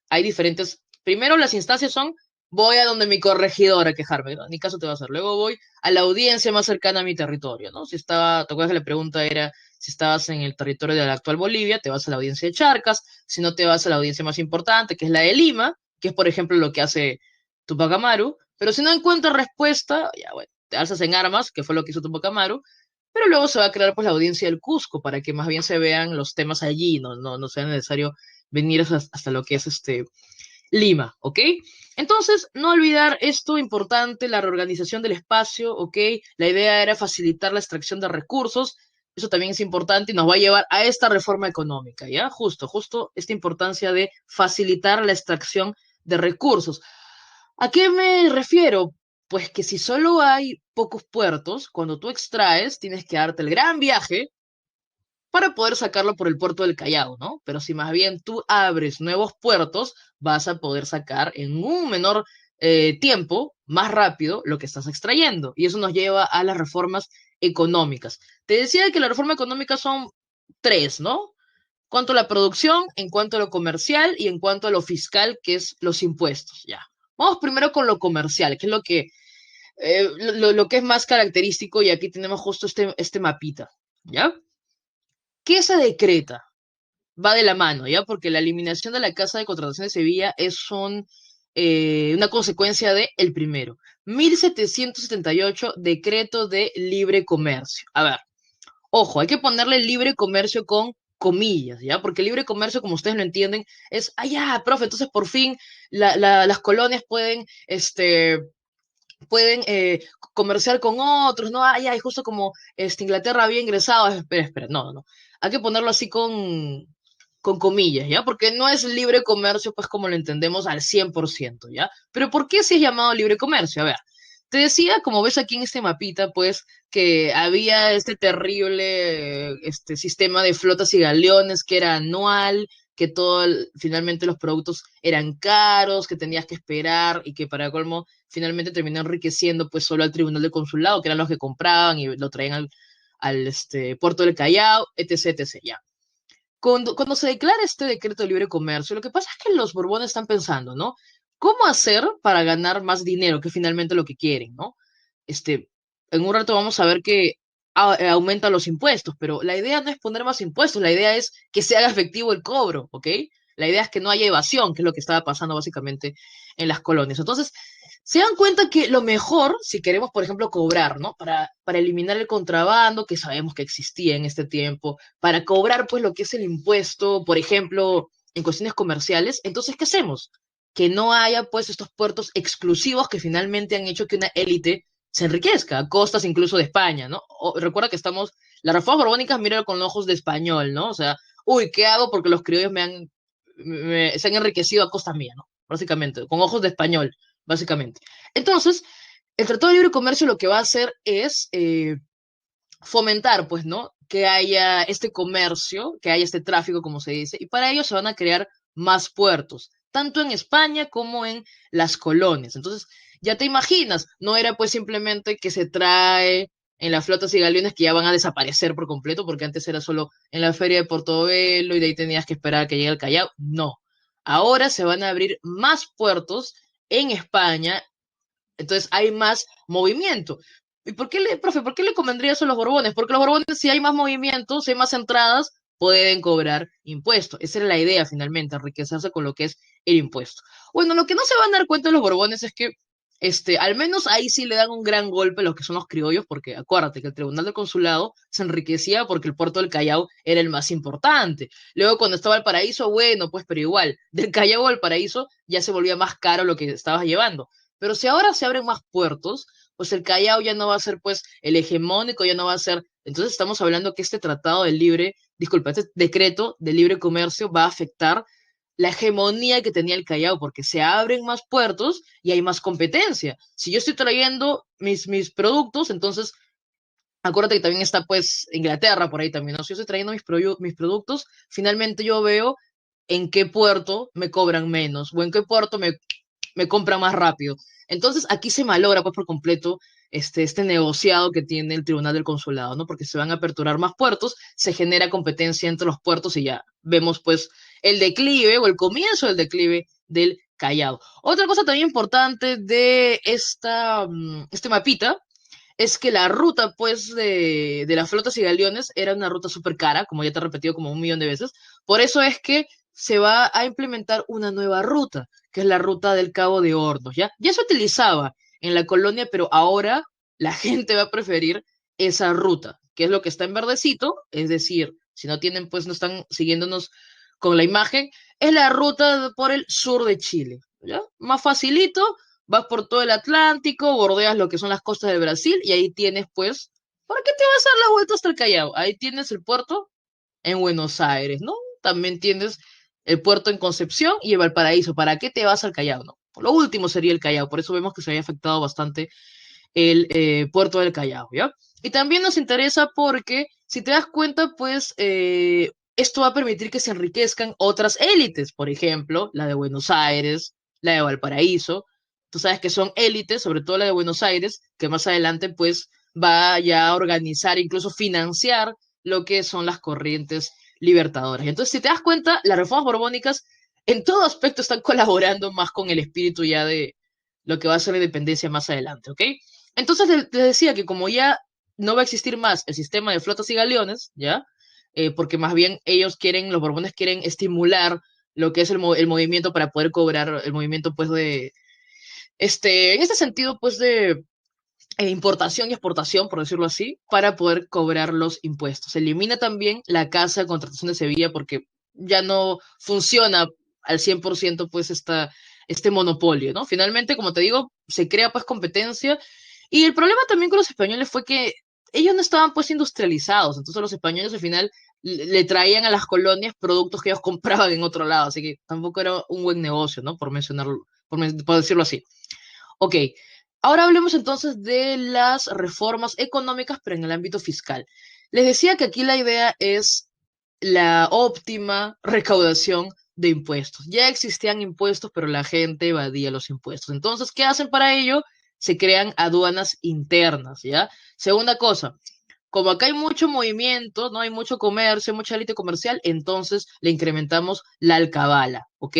Hay diferentes, primero las instancias son, voy a donde mi corregidor a quejarme, ¿no? Ni caso te va a hacer. Luego voy a la audiencia más cercana a mi territorio, ¿no? Si estaba, te acuerdas que la pregunta era si estabas en el territorio de la actual Bolivia, te vas a la audiencia de Charcas, si no te vas a la audiencia más importante, que es la de Lima, que es por ejemplo lo que hace Tupac Amaru, pero si no encuentras respuesta, ya bueno, te alzas en armas, que fue lo que hizo Tupac Amaru, pero luego se va a crear pues la audiencia del Cusco para que más bien se vean los temas allí, no sea necesario venir hasta lo que es Lima, ¿ok? Entonces, no olvidar esto importante, la reorganización del espacio, ¿ok? La idea era facilitar la extracción de recursos, eso también es importante y nos va a llevar a esta reforma económica, ¿ya? Justo esta importancia de facilitar la extracción de recursos. ¿A qué me refiero? Pues que si solo hay pocos puertos, cuando tú extraes, tienes que darte el gran viaje para poder sacarlo por el puerto del Callao, ¿no? Pero si más bien tú abres nuevos puertos, vas a poder sacar en un menor tiempo, más rápido, lo que estás extrayendo. Y eso nos lleva a las reformas económicas. Te decía que la reforma económica son tres, ¿no? En cuanto a la producción, en cuanto a lo comercial y en cuanto a lo fiscal, que es los impuestos, ya. Vamos primero con lo comercial, que es lo que es más característico, y aquí tenemos justo este mapita, ¿ya? ¿Qué se decreta? Va de la mano, ¿ya? Porque la eliminación de la Casa de Contratación de Sevilla una consecuencia de el primero. 1778, decreto de libre comercio. A ver, ojo, hay que ponerle libre comercio con comillas, ¿ya? Porque libre comercio, como ustedes lo entienden, es, ya, profe, entonces por fin las colonias pueden, pueden comerciar con otros, ¿no? Ay, ay, justo como Inglaterra había ingresado, espera, espera, no, no, no. Hay que ponerlo así con comillas, ¿ya? Porque no es libre comercio, pues como lo entendemos al 100%, ¿ya? Pero ¿por qué si es llamado libre comercio? A ver, te decía, como ves aquí en este mapita, pues que había este terrible sistema de flotas y galeones que era anual, que finalmente los productos eran caros, que tenías que esperar y que para colmo finalmente terminó enriqueciendo pues solo al Tribunal de Consulado, que eran los que compraban y lo traían al puerto del Callao, etc, etc, ya. Cuando se declara este decreto de libre comercio, lo que pasa es que los Borbones están pensando, ¿no? ¿Cómo hacer para ganar más dinero, que finalmente lo que quieren, ¿no? Este, en un rato vamos a ver que aumenta los impuestos, pero la idea no es poner más impuestos, la idea es que se haga efectivo el cobro, ¿ok? La idea es que no haya evasión, que es lo que estaba pasando básicamente en las colonias. Entonces, se dan cuenta que lo mejor, si queremos, por ejemplo, cobrar, ¿no? Para eliminar el contrabando que sabemos que existía en este tiempo, para cobrar, pues, lo que es el impuesto, por ejemplo, en cuestiones comerciales, entonces, ¿qué hacemos? Que no haya, pues, estos puertos exclusivos que finalmente han hecho que una élite se enriquezca, a costas incluso de España, ¿no? Recuerda que las reformas borbónicas, míralo con ojos de español, ¿no? O sea, uy, ¿qué hago? Porque los criollos se han enriquecido a costa mía, ¿no? Básicamente, con ojos de español, básicamente. Entonces, el Tratado de Libre Comercio lo que va a hacer es fomentar, pues, ¿no? Que haya este comercio, que haya este tráfico, como se dice, y para ello se van a crear más puertos, tanto en España como en las colonias. Entonces, ya te imaginas, no era pues simplemente que se trae en las flotas y galeones que ya van a desaparecer por completo, porque antes era solo en la feria de Portobelo y de ahí tenías que esperar a que llegue el Callao. No. Ahora se van a abrir más puertos en España, entonces hay más movimiento. ¿Y profe, por qué le convendría eso a los Borbones? Porque los Borbones, si hay más movimiento, si hay más entradas, pueden cobrar impuestos. Esa era la idea, finalmente, enriquecerse con lo que es el impuesto. Bueno, lo que no se van a dar cuenta los Borbones es que, al menos ahí sí le dan un gran golpe a los que son los criollos, porque acuérdate que el Tribunal del Consulado se enriquecía porque el puerto del Callao era el más importante. Luego, cuando estaba el Paraíso, bueno, pues, pero igual, del Callao al Paraíso ya se volvía más caro lo que estabas llevando. Pero si ahora se abren más puertos, pues el Callao ya no va a ser pues el hegemónico, ya no va a ser. Entonces estamos hablando que este este decreto de libre comercio va a afectar la hegemonía que tenía el Callao, porque se abren más puertos y hay más competencia. Si yo estoy trayendo mis productos, entonces acuérdate que también está pues Inglaterra por ahí también, ¿no? Si yo estoy trayendo mis productos, finalmente yo veo en qué puerto me cobran menos o en qué puerto me compra más rápido. Entonces, aquí se malogra pues por completo este negociado que tiene el Tribunal del Consulado, ¿no? Porque se van a aperturar más puertos, se genera competencia entre los puertos y ya vemos pues el declive o el comienzo del declive del Callao. Otra cosa también importante de este mapita es que la ruta, pues, de las flotas y galeones era una ruta súper cara, como ya te he repetido como 1 millón de veces. Por eso es que se va a implementar una nueva ruta, que es la ruta del Cabo de Hornos, ¿ya? Ya se utilizaba en la colonia, pero ahora la gente va a preferir esa ruta, que es lo que está en verdecito, es decir, si no tienen, pues, no están siguiéndonos con la imagen, es la ruta por el sur de Chile, ¿ya? Más facilito, vas por todo el Atlántico, bordeas lo que son las costas de Brasil y ahí tienes, pues, ¿para qué te vas a dar la vuelta hasta el Callao? Ahí tienes el puerto en Buenos Aires, ¿no? También tienes el puerto en Concepción y el Valparaíso. ¿Para qué te vas al Callao, no? Lo último sería el Callao, por eso vemos que se había afectado bastante el puerto del Callao, ¿ya? Y también nos interesa porque, si te das cuenta, pues, esto va a permitir que se enriquezcan otras élites, por ejemplo, la de Buenos Aires, la de Valparaíso. Tú sabes que son élites, sobre todo la de Buenos Aires, que más adelante, pues, va ya a organizar, incluso financiar lo que son las corrientes libertadoras. Entonces, si te das cuenta, las reformas borbónicas en todo aspecto están colaborando más con el espíritu ya de lo que va a ser la independencia más adelante, ¿ok? Entonces les decía que como ya no va a existir más el sistema de flotas y galeones, ¿ya? Porque más bien los borbones quieren estimular lo que es el movimiento para poder cobrar el movimiento, pues, en este sentido, pues, de importación y exportación, por decirlo así, para poder cobrar los impuestos. Se elimina también la casa de contratación de Sevilla porque ya no funciona al 100% pues este monopolio, ¿no? Finalmente, como te digo, se crea pues competencia y el problema también con los españoles fue que ellos no estaban pues industrializados, entonces los españoles al final le traían a las colonias productos que ellos compraban en otro lado, así que tampoco era un buen negocio, ¿no? Por mencionarlo, por decirlo así. Ok, ahora hablemos entonces de las reformas económicas, pero en el ámbito fiscal. Les decía que aquí la idea es la óptima recaudación de impuestos. Ya existían impuestos, pero la gente evadía los impuestos. Entonces, ¿qué hacen para ello? Se crean aduanas internas, ¿ya? Segunda cosa, como acá hay mucho movimiento, no hay mucho comercio, mucha élite comercial, entonces le incrementamos la alcabala, ¿ok?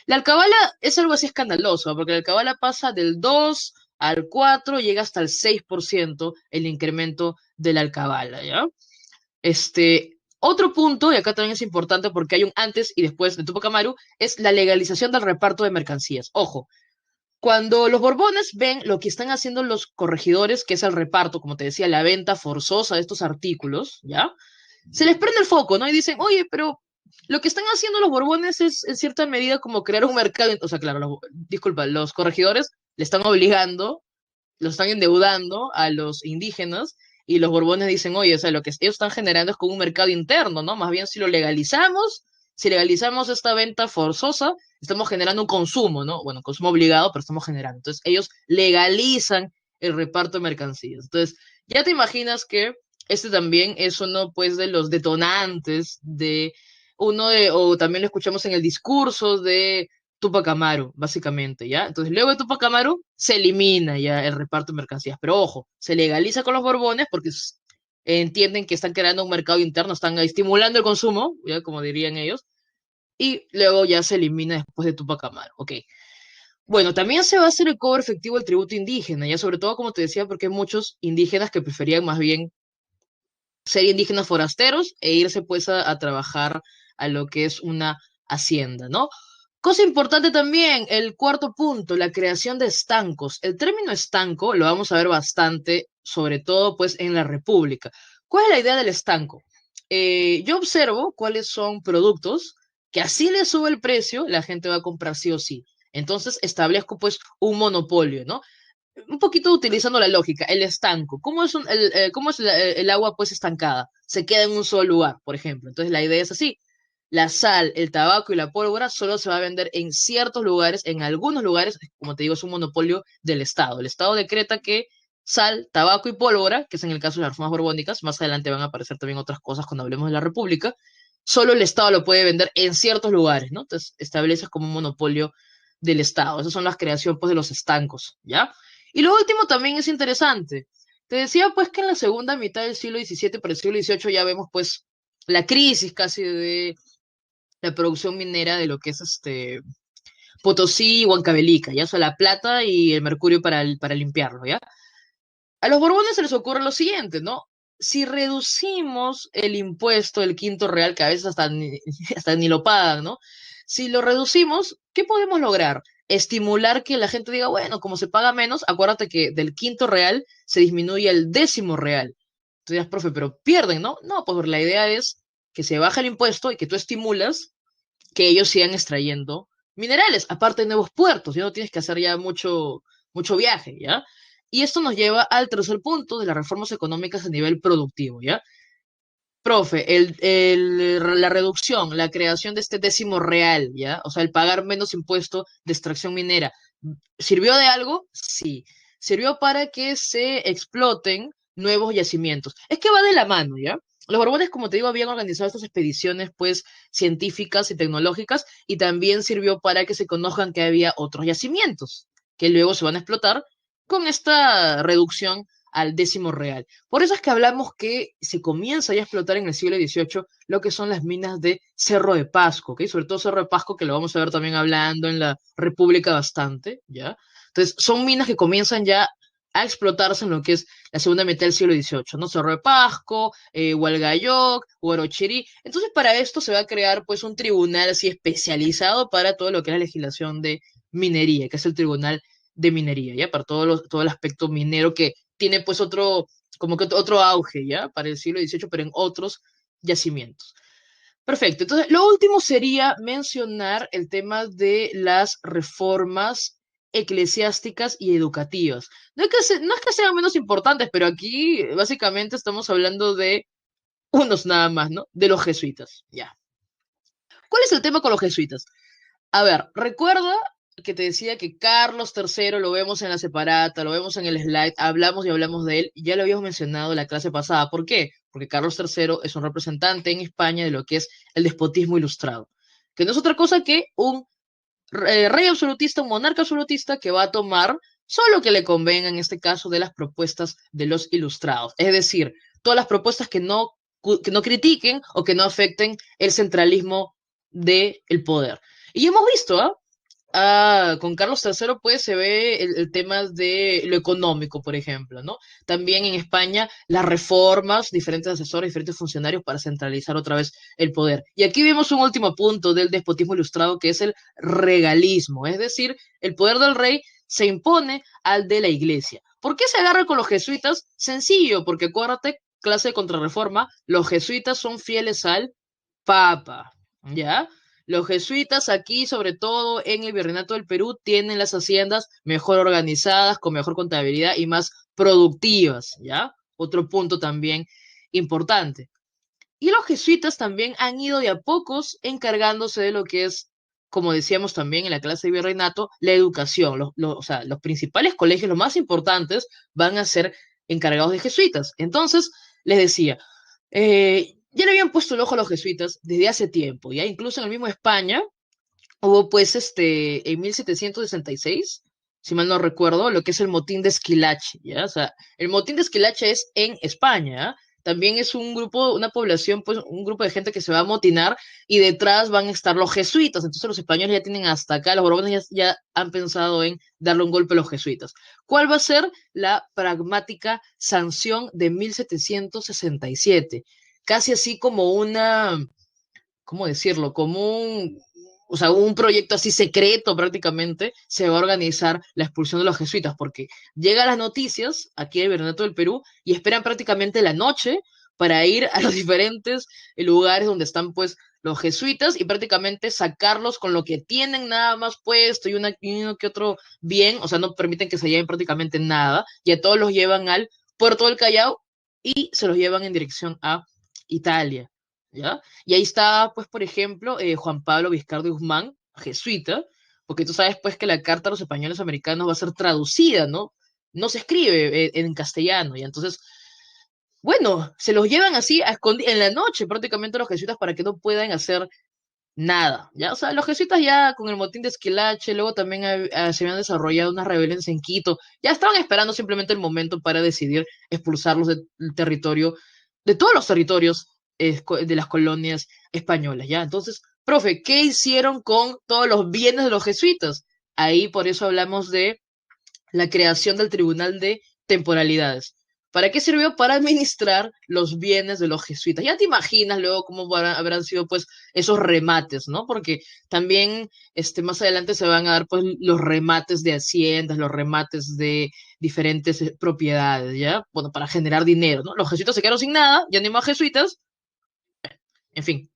La alcabala es algo así escandaloso, ¿ah? Porque la alcabala pasa del 2 al 4, llega hasta el 6% el incremento de la alcabala, ¿ya? Otro punto, y acá también es importante porque hay un antes y después de Tupac Amaru, es la legalización del reparto de mercancías. Ojo, cuando los Borbones ven lo que están haciendo los corregidores, que es el reparto, como te decía, la venta forzosa de estos artículos, ¿ya? Se les prende el foco, ¿no? Y dicen, oye, pero lo que están haciendo los Borbones es en cierta medida como crear un mercado, o sea, claro, disculpa, los corregidores le están obligando, los están endeudando a los indígenas y los Borbones dicen, oye, o sea, lo que ellos están generando es como un mercado interno, ¿no? Más bien si lo legalizamos, si legalizamos esta venta forzosa, estamos generando un consumo, ¿no? Bueno, consumo obligado, pero estamos generando. Entonces, ellos legalizan el reparto de mercancías. Entonces, ya te imaginas que este también es uno, pues, de los detonantes de o también lo escuchamos en el discurso de Tupac Amaru, básicamente, ¿ya? Entonces, luego de Tupac Amaru, se elimina ya el reparto de mercancías. Pero ojo, se legaliza con los Borbones porque entienden que están creando un mercado interno, están estimulando el consumo, ya como dirían ellos, y luego ya se elimina después de Tupac Amaru. Ok. Bueno, también se va a hacer el cobro efectivo del tributo indígena, ya sobre todo, como te decía, porque hay muchos indígenas que preferían más bien ser indígenas forasteros e irse pues a trabajar a lo que es una hacienda, ¿no? Cosa importante también, el cuarto punto, la creación de estancos. El término estanco lo vamos a ver bastante, sobre todo pues en la República. ¿Cuál es la idea del estanco? Yo observo cuáles son productos que así le sube el precio, la gente va a comprar sí o sí. Entonces establezco pues un monopolio, ¿no? Un poquito utilizando la lógica, el estanco. ¿Cómo es el agua pues estancada? Se queda en un solo lugar, por ejemplo. Entonces la idea es así. La sal, el tabaco y la pólvora solo se va a vender en ciertos lugares, en algunos lugares, como te digo, es un monopolio del Estado. El Estado decreta que sal, tabaco y pólvora, que es en el caso de las reformas borbónicas, más adelante van a aparecer también otras cosas cuando hablemos de la República, solo el Estado lo puede vender en ciertos lugares, ¿no? Entonces estableces como un monopolio del Estado. Esas son las creaciones pues, de los estancos, ¿ya? Y lo último también es interesante. Te decía pues que en la segunda mitad del siglo XVII para el siglo XVIII ya vemos pues la crisis casi de la producción minera de lo que es Potosí y Huancavelica, ya, o sea, la plata y el mercurio para limpiarlo, ¿ya? A los Borbones se les ocurre lo siguiente, ¿no? Si reducimos el impuesto del quinto real, que a veces hasta ni lo pagan, ¿no? Si lo reducimos, ¿qué podemos lograr? Estimular que la gente diga, bueno, como se paga menos, acuérdate que del quinto real se disminuye el décimo real. Tú dirás, profe, pero pierden, ¿no? No, pues la idea es que se baja el impuesto y que tú estimulas que ellos sigan extrayendo minerales, aparte de nuevos puertos, ya no tienes que hacer ya mucho viaje, ¿ya? Y esto nos lleva al tercer punto de las reformas económicas a nivel productivo, ¿ya? Profe, la reducción, la creación de este décimo real, ¿ya? O sea, el pagar menos impuesto de extracción minera, ¿sirvió de algo? Sí. Sirvió para que se exploten nuevos yacimientos. Es que va de la mano, ¿ya? Los Borbones, como te digo, habían organizado estas expediciones, pues, científicas y tecnológicas, y también sirvió para que se conozcan que había otros yacimientos, que luego se van a explotar con esta reducción al décimo real. Por eso es que hablamos que se comienza ya a explotar en el siglo XVIII lo que son las minas de Cerro de Pasco, ¿ok? Sobre todo Cerro de Pasco, que lo vamos a ver también hablando en la República bastante, ¿ya? Entonces, son minas que comienzan ya a explotarse en lo que es la segunda mitad del siglo XVIII, ¿no? Cerro de Pasco, Hualgayoc, Huarochirí. Entonces, para esto se va a crear, pues, un tribunal así especializado para todo lo que es la legislación de minería, que es el Tribunal de Minería, ¿ya? Para todo el aspecto minero que tiene, pues, como que otro auge, ¿ya? Para el siglo XVIII, pero en otros yacimientos. Perfecto. Entonces, lo último sería mencionar el tema de las reformas eclesiásticas y educativas. No es que sean menos importantes, pero aquí básicamente estamos hablando de unos nada más, ¿no? De los jesuitas. Ya. ¿Cuál es el tema con los jesuitas? A ver, recuerda que te decía que Carlos III lo vemos en la separata, lo vemos en el slide, hablamos y hablamos de él, y ya lo habíamos mencionado en la clase pasada. ¿Por qué? Porque Carlos III es un representante en España de lo que es el despotismo ilustrado, que no es otra cosa que un rey absolutista, un monarca absolutista que va a tomar solo que le convenga en este caso de las propuestas de los ilustrados. Es decir, todas las propuestas que no critiquen o que no afecten el centralismo del poder. Y hemos visto, ¿ah? Con Carlos III, pues se ve el tema de lo económico, por ejemplo, ¿no? También en España, las reformas, diferentes asesores, diferentes funcionarios para centralizar otra vez el poder. Y aquí vemos un último punto del despotismo ilustrado, que es el regalismo, es decir, el poder del rey se impone al de la iglesia. ¿Por qué se agarra con los jesuitas? Sencillo, porque acuérdate, clase de contrarreforma, los jesuitas son fieles al Papa, ¿ya? Los jesuitas aquí, sobre todo en el Virreinato del Perú, tienen las haciendas mejor organizadas, con mejor contabilidad y más productivas, ¿ya? Otro punto también importante. Y los jesuitas también han ido de a pocos encargándose de lo que es, como decíamos también en la clase de Virreinato, la educación. O sea, los principales colegios, los más importantes, van a ser encargados de jesuitas. Entonces, les decía, ya le habían puesto el ojo a los jesuitas desde hace tiempo, ya incluso en el mismo España hubo pues en 1766, si mal no recuerdo, lo que es el motín de Esquilache, ¿ya? O sea, el motín de Esquilache es en España, ¿ya? También es un grupo, una población, pues un grupo de gente que se va a motinar y detrás van a estar los jesuitas. Entonces los españoles ya tienen hasta acá, los borbones ya han pensado en darle un golpe a los jesuitas. ¿Cuál va a ser la pragmática sanción de 1767? Casi así como una, ¿cómo decirlo? Como o sea, un proyecto así secreto prácticamente, se va a organizar la expulsión de los jesuitas, porque llegan las noticias aquí en el Virreinato del Perú y esperan prácticamente la noche para ir a los diferentes lugares donde están pues los jesuitas y prácticamente sacarlos con lo que tienen nada más puesto y uno que otro bien, o sea, no permiten que se lleven prácticamente nada, y a todos los llevan al puerto del Callao y se los llevan en dirección a Italia, ¿ya? Y ahí está, pues, por ejemplo, Juan Pablo Vizcardo y Guzmán, jesuita, porque tú sabes, pues, que la carta a los españoles americanos va a ser traducida, ¿no? No se escribe en castellano, y entonces, bueno, se los llevan así en la noche prácticamente los jesuitas para que no puedan hacer nada, ¿ya? O sea, los jesuitas ya con el motín de Esquilache, luego también se habían desarrollado unas rebeliones en Quito, ya estaban esperando simplemente el momento para decidir expulsarlos del territorio, de todos los territorios de las colonias españolas, ¿ya? Entonces, profe, ¿qué hicieron con todos los bienes de los jesuitas? Ahí por eso hablamos de la creación del Tribunal de Temporalidades. ¿Para qué sirvió? Para administrar los bienes de los jesuitas. Ya te imaginas luego cómo habrán sido pues esos remates, ¿no? Porque también más adelante se van a dar pues los remates de haciendas, los remates de diferentes propiedades, ¿ya? Bueno, para generar dinero, ¿no? Los jesuitas se quedaron sin nada, ya no hay más jesuitas, en fin,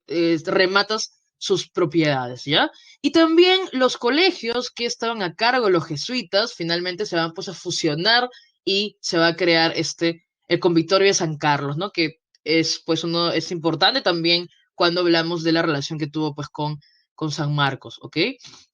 rematas sus propiedades, ¿ya? Y también los colegios que estaban a cargo de los jesuitas finalmente se van pues a fusionar y se va a crear el Convictorio de San Carlos, ¿no? Que es pues es importante también cuando hablamos de la relación que tuvo pues con San Marcos, ¿ok?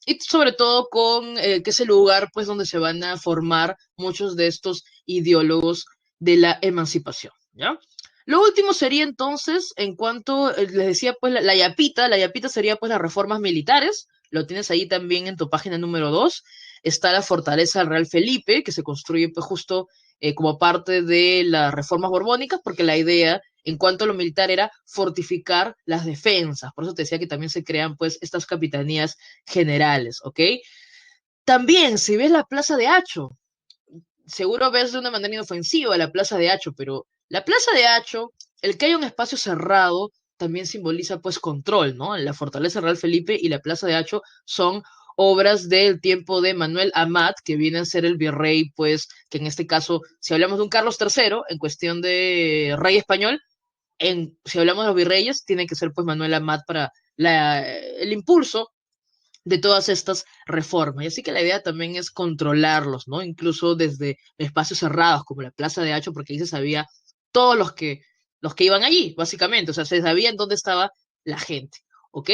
Y sobre todo que es el lugar pues donde se van a formar muchos de estos ideólogos de la emancipación, ¿ya? Lo último sería entonces, en cuanto les decía, pues la yapita sería pues las reformas militares, lo tienes ahí también en tu página número 2. Está la fortaleza del Real Felipe, que se construye pues justo como parte de las reformas borbónicas, porque la idea en cuanto a lo militar era fortificar las defensas, por eso te decía que también se crean pues estas capitanías generales, ¿ok? También, si ves la Plaza de Hacho, seguro ves de una manera inofensiva la Plaza de Hacho, pero la Plaza de Hacho, el que haya un espacio cerrado, también simboliza pues control, ¿no? La Fortaleza Real Felipe y la Plaza de Hacho son obras del tiempo de Manuel Amat, que viene a ser el virrey, pues, que en este caso, si hablamos de un Carlos III, en cuestión de rey español, si hablamos de los virreyes, tiene que ser pues Manuel Amat para el impulso de todas estas reformas. Y así que la idea también es controlarlos, ¿no? Incluso desde espacios cerrados como la Plaza de Hacho, porque ahí se sabía todos los que iban allí, básicamente. O sea, se sabía en dónde estaba la gente, ¿ok?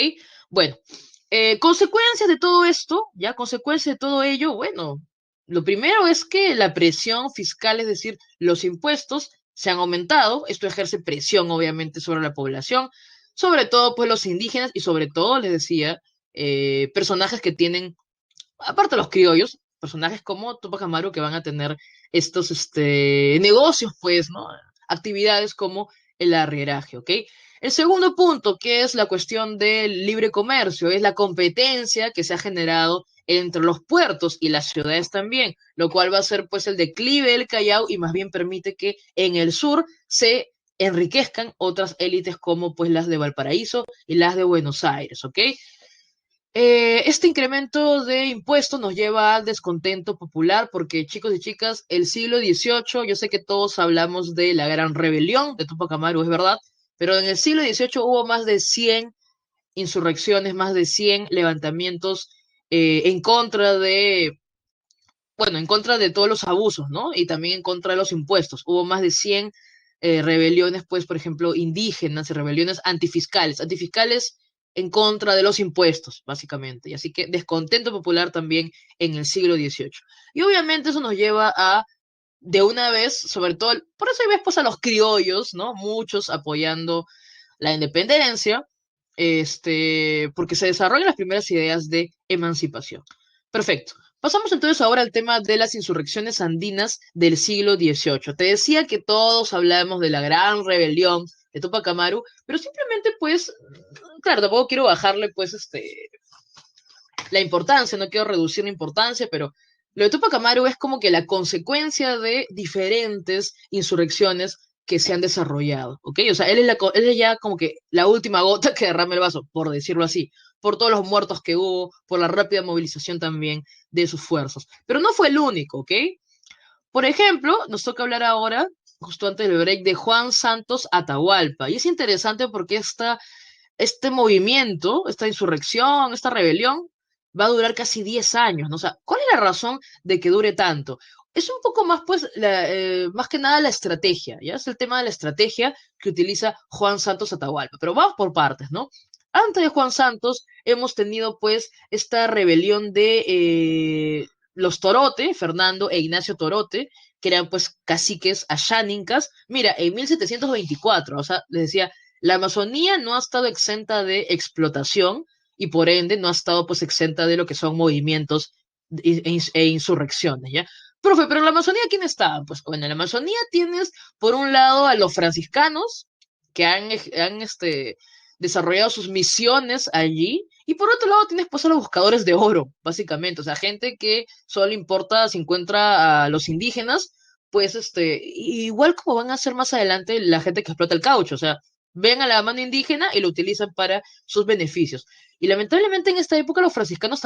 Bueno, consecuencias de todo esto, ya, consecuencias de todo ello, bueno, lo primero es que la presión fiscal, es decir, los impuestos, se han aumentado. Esto ejerce presión, obviamente, sobre la población, sobre todo, pues, los indígenas y sobre todo, les decía, personajes que tienen, aparte de los criollos, personajes como Tupac Amaru que van a tener estos negocios, pues, ¿no? Actividades como el arrieraje, ¿ok? El segundo punto, que es la cuestión del libre comercio, es la competencia que se ha generado entre los puertos y las ciudades también, lo cual va a ser pues el declive del Callao y más bien permite que en el sur se enriquezcan otras élites como pues las de Valparaíso y las de Buenos Aires, ¿ok? Este incremento de impuestos nos lleva al descontento popular porque, chicos y chicas, el siglo XVIII, yo sé que todos hablamos de la gran rebelión de Tupac Amaru, es verdad, pero en el siglo XVIII hubo más de 100 insurrecciones, más de 100 levantamientos en contra de, bueno, en contra de todos los abusos, ¿no? Y también en contra de los impuestos. Hubo más de 100 rebeliones, pues, por ejemplo, indígenas y rebeliones antifiscales. Antifiscales en contra de los impuestos, básicamente. Y así que descontento popular también en el siglo XVIII. Y obviamente eso nos lleva a, de una vez, sobre todo, por eso hay ves pues a los criollos, ¿no? Muchos apoyando la independencia, porque se desarrollan las primeras ideas de emancipación. Perfecto. Pasamos entonces ahora al tema de las insurrecciones andinas del siglo XVIII. Te decía que todos hablamos de la gran rebelión de Tupac Amaru, pero simplemente pues, claro, tampoco quiero bajarle pues la importancia, no quiero reducir la importancia, pero lo de Tupac Amaru es como que la consecuencia de diferentes insurrecciones que se han desarrollado, ¿ok? O sea, él es ya como que la última gota que derrama el vaso, por decirlo así, por todos los muertos que hubo, por la rápida movilización también de sus fuerzas. Pero no fue el único, ¿ok? Por ejemplo, nos toca hablar ahora, justo antes del break, de Juan Santos Atahualpa. Y es interesante porque este movimiento, esta insurrección, esta rebelión, va a durar casi 10 años, ¿no? O sea, ¿cuál es la razón de que dure tanto? Es un poco más, pues, más que nada la estrategia, ¿ya? Es el tema de la estrategia que utiliza Juan Santos Atahualpa. Pero vamos por partes, ¿no? Antes de Juan Santos hemos tenido, pues, esta rebelión de los Torote, Fernando e Ignacio Torote, que eran, pues, caciques ashánicas. Mira, en 1724, o sea, les decía, la Amazonía no ha estado exenta de explotación y por ende no ha estado pues exenta de lo que son movimientos e insurrecciones, ¿ya? Profe, pero en la Amazonía, ¿quién está? Pues bueno, en la Amazonía tienes por un lado a los franciscanos que han desarrollado sus misiones allí y por otro lado tienes pues a los buscadores de oro, básicamente, o sea, gente que solo importa si encuentra a los indígenas, pues igual como van a ser más adelante la gente que explota el caucho, o sea, ven a la mano indígena y lo utilizan para sus beneficios. Y lamentablemente en esta época los franciscanos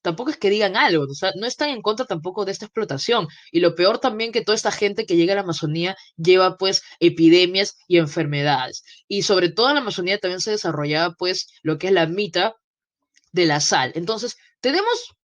tampoco es que digan algo, o sea, no están en contra tampoco de esta explotación. Y lo peor también que toda esta gente que llega a la Amazonía lleva pues epidemias y enfermedades. Y sobre todo en la Amazonía también se desarrollaba pues lo que es la mita de la sal. Entonces, tenemos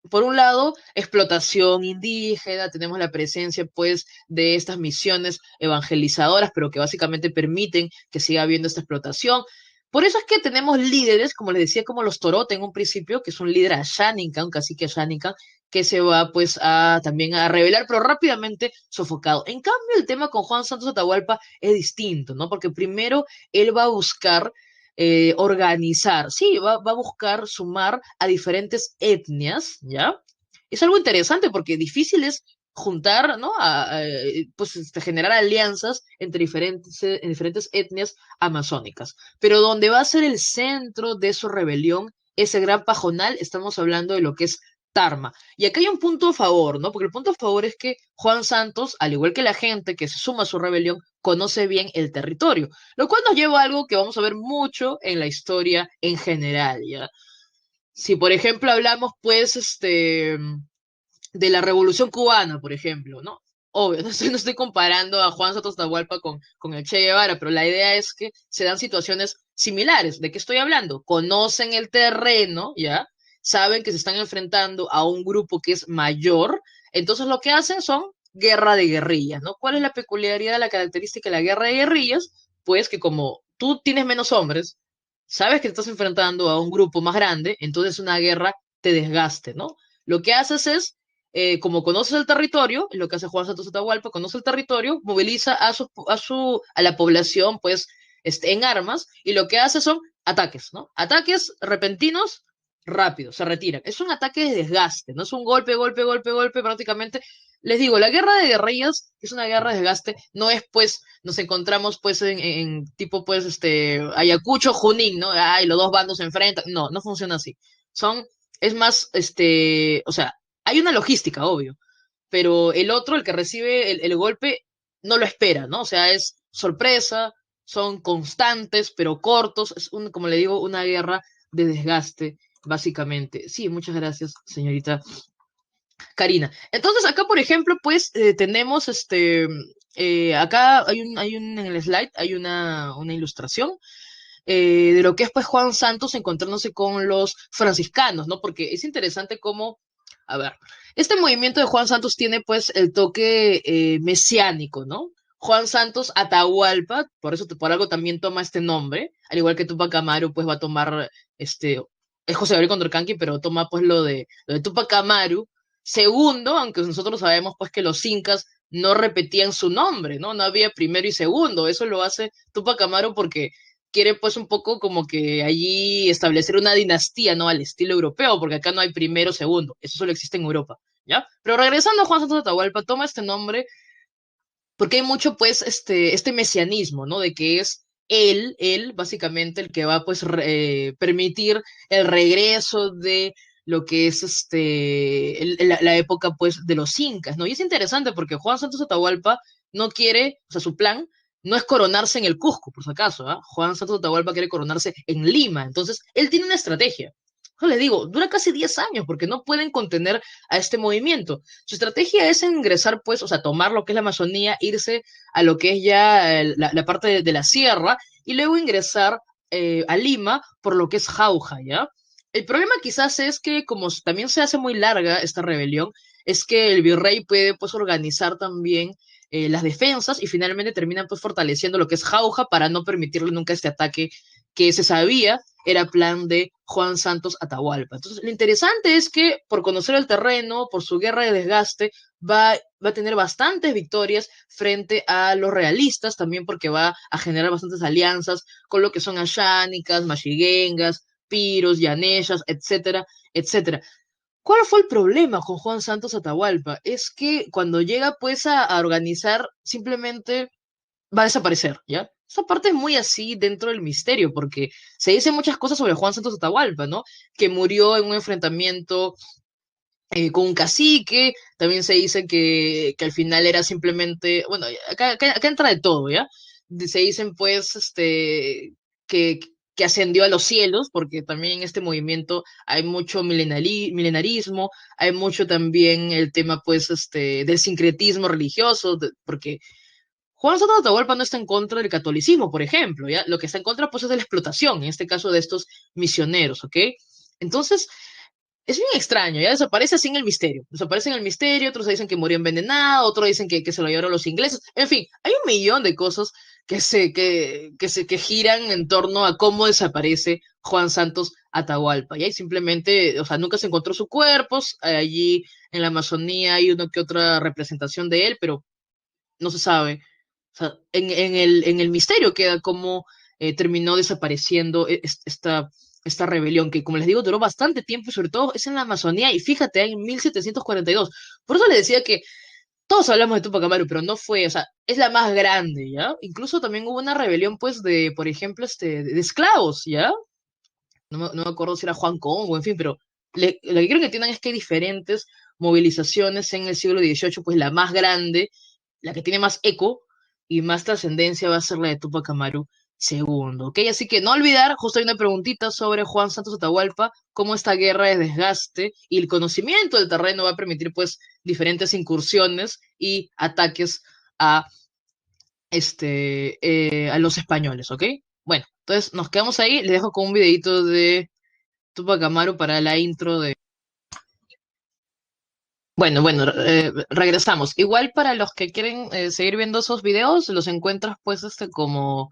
por un lado, explotación indígena, tenemos la presencia, pues, de estas misiones evangelizadoras, pero que básicamente permiten que siga habiendo esta explotación. Por eso es que tenemos líderes, como les decía, como los Torote en un principio, que es un líder ashánica, un cacique ashánica, que se va, pues, también a rebelar, pero rápidamente sofocado. En cambio, el tema con Juan Santos Atahualpa es distinto, ¿no? Porque primero él va a buscar organizar, sí, va a buscar sumar a diferentes etnias, ¿ya? Es algo interesante porque difícil es juntar, ¿no? Pues generar alianzas entre diferentes etnias amazónicas. Pero donde va a ser el centro de su rebelión, ese gran pajonal, estamos hablando de lo que es Tarma. Y acá hay un punto a favor, ¿no? Porque el punto a favor es que Juan Santos, al igual que la gente que se suma a su rebelión, conoce bien el territorio, lo cual nos lleva a algo que vamos a ver mucho en la historia en general, ¿ya? Si, por ejemplo, hablamos, pues, de la Revolución Cubana, por ejemplo, ¿no? obvio, no estoy comparando a Juan Santos Atahualpa con el Che Guevara, pero la idea es que se dan situaciones similares. ¿De qué estoy hablando? Conocen el terreno, ¿ya? Saben que se están enfrentando a un grupo que es mayor, entonces lo que hacen son guerra de guerrillas, ¿no? ¿Cuál es la peculiaridad, la característica de la guerra de guerrillas? Pues que como tú tienes menos hombres, sabes que te estás enfrentando a un grupo más grande, entonces una guerra te desgaste, ¿no? Lo que haces es como conoces el territorio, lo que hace Juan Santos Atahualpa, conoce el territorio, moviliza a la población, pues, en armas, y lo que hace son ataques, ¿no? Ataques repentinos, rápidos, se retiran. Es un ataque de desgaste, no es un golpe, golpe, golpe, golpe, prácticamente. Les digo, la guerra de guerrillas es una guerra de desgaste, no es pues, nos encontramos pues en tipo pues Ayacucho, Junín, ¿no? Ay, los dos bandos se enfrentan. No, no funciona así. Son, es más, o sea, hay una logística, obvio, pero el otro, el que recibe el golpe, no lo espera, ¿no? O sea, es sorpresa, son constantes, pero cortos, es como le digo, una guerra de desgaste, básicamente. Sí, muchas gracias, señorita Karina. Entonces, acá, por ejemplo, pues tenemos acá en el slide hay una ilustración de lo que es pues Juan Santos encontrándose con los franciscanos, ¿no? Porque es interesante cómo, a ver, este movimiento de Juan Santos tiene pues el toque mesiánico, ¿no? Juan Santos Atahualpa, por eso por algo también toma este nombre, al igual que Tupac Amaru, pues va a tomar es José Gabriel Condorcanqui, pero toma pues lo de Tupac Amaru. Segundo, aunque nosotros sabemos pues que los incas no repetían su nombre, ¿no? No había primero y segundo, eso lo hace Tupac Amaru porque quiere pues un poco como que allí establecer una dinastía, ¿no? Al estilo europeo, porque acá no hay primero, segundo, eso solo existe en Europa, ¿ya? Pero regresando a Juan Santos Atahualpa, toma este nombre porque hay mucho pues este mesianismo, ¿no? De que es él, básicamente, el que va pues permitir el regreso de lo que es la época pues de los incas, ¿no? Y es interesante porque Juan Santos Atahualpa no quiere, o sea, su plan no es coronarse en el Cusco, por si acaso, ¿ah? Juan Santos Atahualpa quiere coronarse en Lima, entonces él tiene una estrategia. Yo les digo, dura casi 10 años porque no pueden contener a este movimiento. Su estrategia es ingresar, pues, o sea, tomar lo que es la Amazonía, irse a lo que es ya la parte de la sierra y luego ingresar a Lima por lo que es Jauja, ¿ya? El problema quizás es que como también se hace muy larga esta rebelión, es que el virrey puede, pues, organizar también las defensas y finalmente terminan, pues, fortaleciendo lo que es Jauja para no permitirle nunca este ataque que se sabía era plan de Juan Santos Atahualpa. Entonces, lo interesante es que por conocer el terreno, por su guerra de desgaste, va a tener bastantes victorias frente a los realistas, también porque va a generar bastantes alianzas con lo que son ashánicas, mashiguengas, piros, yaneshas, etcétera, etcétera. ¿Cuál fue el problema con Juan Santos Atahualpa? Es que cuando llega pues a organizar, simplemente va a desaparecer, ¿ya? Esa parte es muy así dentro del misterio, porque se dicen muchas cosas sobre Juan Santos Atahualpa, ¿no? Que murió en un enfrentamiento con un cacique, también se dice que al final era simplemente, bueno, acá entra de todo, ¿ya? Se dicen pues, que, que ascendió a los cielos, porque también en este movimiento hay mucho milenarismo, hay mucho también el tema pues, del sincretismo religioso, porque Juan Santos Atahualpa no está en contra del catolicismo, por ejemplo, ¿ya? Lo que está en contra, pues, es de la explotación, en este caso de estos misioneros, ¿ok? Entonces, es bien extraño, ¿ya? Desaparece así en el misterio. Desaparece en el misterio, otros dicen que murió envenenado, otros dicen que se lo llevaron los ingleses. En fin, hay un millón de cosas que giran en torno a cómo desaparece Juan Santos Atahualpa, ¿ya? Y simplemente, o sea, nunca se encontró su cuerpo, allí en la Amazonía hay una que otra representación de él, pero no se sabe. O sea, en el misterio queda cómo terminó desapareciendo esta rebelión, que como les digo, duró bastante tiempo y sobre todo es en la Amazonía, y fíjate, en 1742. Por eso les decía que todos hablamos de Tupac Amaru, pero no fue, o sea, es la más grande, ¿ya? Incluso también hubo una rebelión, pues, por ejemplo, de esclavos, ¿ya? No me acuerdo si era Juan Congo, en fin, pero lo que quiero que entiendan es que hay diferentes movilizaciones en el siglo XVIII, pues la más grande, la que tiene más eco, y más trascendencia va a ser la de Tupac Amaru segundo, ¿ok? Así que no olvidar, justo hay una preguntita sobre Juan Santos Atahualpa, cómo esta guerra de desgaste y el conocimiento del terreno va a permitir pues diferentes incursiones y ataques a, a los españoles, ¿ok? Bueno, entonces nos quedamos ahí, les dejo con un videito de Tupac Amaru para la intro de... Bueno, regresamos. Igual para los que quieren seguir viendo esos videos, los encuentras pues como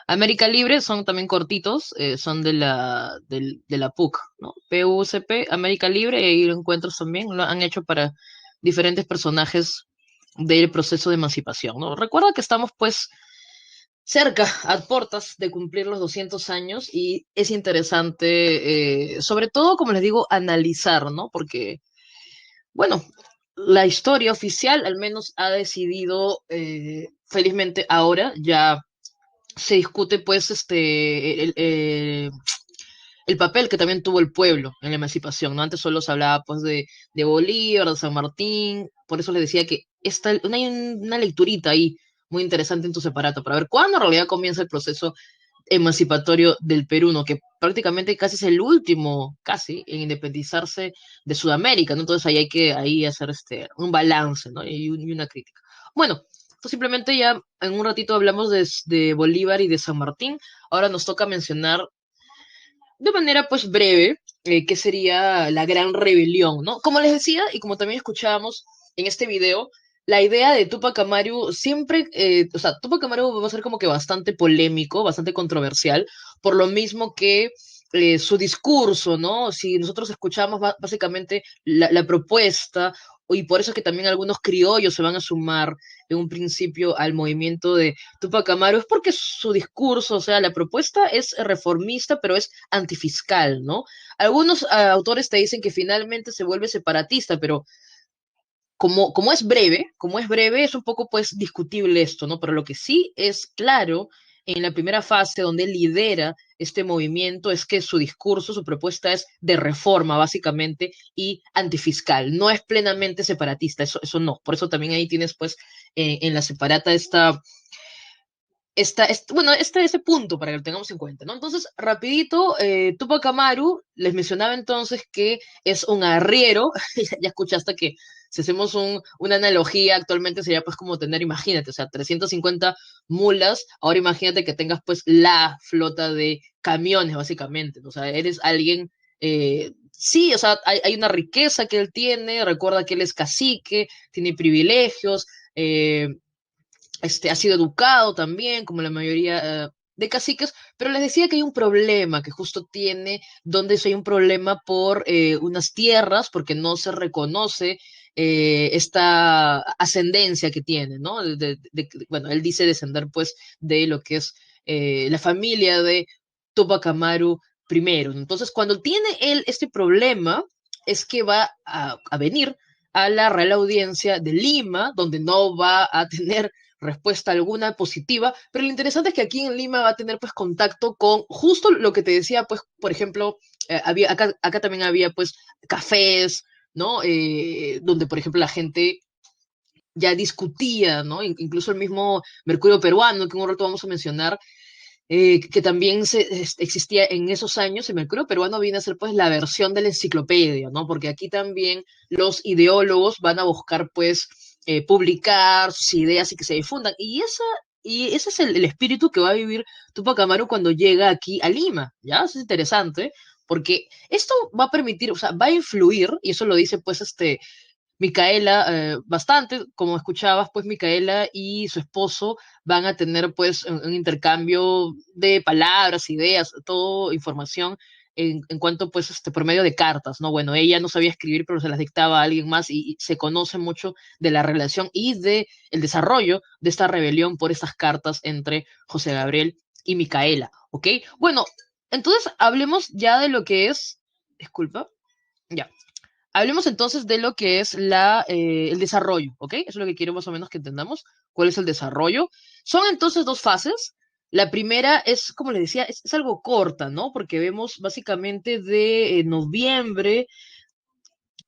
América Libre, son también cortitos, son de la PUC, ¿no? PUCP, América Libre, y ahí lo encuentras también, lo han hecho para diferentes personajes del proceso de emancipación, ¿no? Recuerda que estamos pues cerca, a puertas de cumplir los 200 años y es interesante, sobre todo, como les digo, analizar, ¿no? Porque bueno, la historia oficial al menos ha decidido, felizmente ahora ya se discute pues el papel que también tuvo el pueblo en la emancipación, ¿no? Antes solo se hablaba pues de Bolívar, de San Martín, por eso les decía que hay una lecturita ahí muy interesante en tu separato para ver cuándo en realidad comienza el proceso emancipatorio del Perú, ¿no? Que prácticamente casi es el último, casi, en independizarse de Sudamérica, ¿no? Entonces ahí hay que ahí hacer un balance, ¿no? Y una crítica. Bueno, pues simplemente ya en un ratito hablamos de Bolívar y de San Martín. Ahora nos toca mencionar de manera pues breve qué sería la gran rebelión, ¿no? Como les decía y como también escuchábamos en este video, la idea de Tupac Amaru siempre, o sea, Tupac Amaru va a ser como que bastante polémico, bastante controversial, por lo mismo que su discurso, ¿no? Si nosotros escuchamos básicamente la propuesta, y por eso es que también algunos criollos se van a sumar en un principio al movimiento de Tupac Amaru, es porque su discurso, o sea, la propuesta es reformista, pero es antifiscal, ¿no? Algunos autores te dicen que finalmente se vuelve separatista, pero como es breve, es un poco pues discutible esto, ¿no? Pero lo que sí es claro en la primera fase donde él lidera este movimiento es que su discurso, su propuesta es de reforma básicamente y antifiscal, no es plenamente separatista, eso no, por eso también ahí tienes pues en la separata bueno, ese punto para que lo tengamos en cuenta, ¿no? Entonces, rapidito, Tupac Amaru, les mencionaba entonces que es un arriero, ya escuchaste que si hacemos una analogía actualmente sería pues como tener, imagínate, o sea, 350 mulas, ahora imagínate que tengas pues la flota de camiones, básicamente, ¿no? O sea, eres alguien, sí, o sea, hay una riqueza que él tiene, recuerda que él es cacique, tiene privilegios, ha sido educado también, como la mayoría de caciques, pero les decía que hay un problema, que justo tiene, donde eso hay un problema por unas tierras, porque no se reconoce esta ascendencia que tiene, ¿no? Bueno, él dice descender pues de lo que es la familia de Tupac Amaru primero. Entonces, cuando tiene él este problema, es que va a venir a la Real Audiencia de Lima, donde no va a tener respuesta alguna positiva, pero lo interesante es que aquí en Lima va a tener pues contacto con justo lo que te decía, pues, por ejemplo, acá también había pues cafés, ¿no? Donde, por ejemplo, la gente ya discutía, ¿no? Incluso el mismo Mercurio peruano, que en un rato vamos a mencionar, que también existía en esos años, el Mercurio peruano viene a ser pues la versión de la enciclopedia, ¿no? Porque aquí también los ideólogos van a buscar pues publicar sus ideas y que se difundan. Y ese es el espíritu que va a vivir Tupac Amaru cuando llega aquí a Lima, ¿ya? Eso es interesante, porque esto va a permitir, o sea, va a influir, y eso lo dice pues Micaela, bastante, como escuchabas, pues Micaela y su esposo van a tener pues un intercambio de palabras, ideas, todo información en cuanto pues por medio de cartas, ¿no? Bueno, ella no sabía escribir, pero se las dictaba a alguien más y se conoce mucho de la relación y de el desarrollo de esta rebelión por estas cartas entre José Gabriel y Micaela, ¿ok? Bueno, entonces hablemos ya de lo que es, disculpa, ya. Hablemos entonces de lo que es el desarrollo, ¿ok? Eso es lo que quiero más o menos que entendamos. ¿Cuál es el desarrollo? Son entonces dos fases. La primera es, como les decía, es algo corta, ¿no? Porque vemos básicamente de noviembre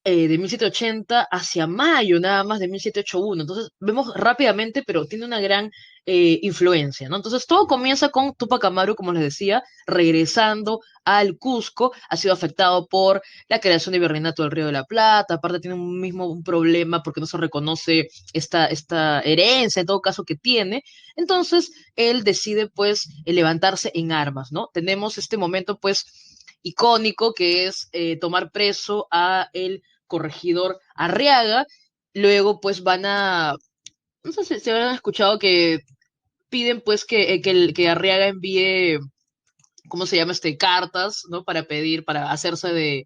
de 1780 hacia mayo nada más de 1781. Entonces vemos rápidamente, pero tiene una gran influencia, ¿no? Entonces todo comienza con Tupac Amaru, como les decía, regresando al Cusco, ha sido afectado por la creación de Virreinato del Río de la Plata, aparte tiene un problema porque no se reconoce esta herencia, en todo caso, que tiene. Entonces él decide pues levantarse en armas, ¿no? Tenemos este momento pues icónico que es tomar preso a el corregidor Arriaga. Luego, pues van a, no sé si se han escuchado que piden pues que Arriaga envíe, ¿cómo se llama? Cartas, ¿no? Para pedir, para hacerse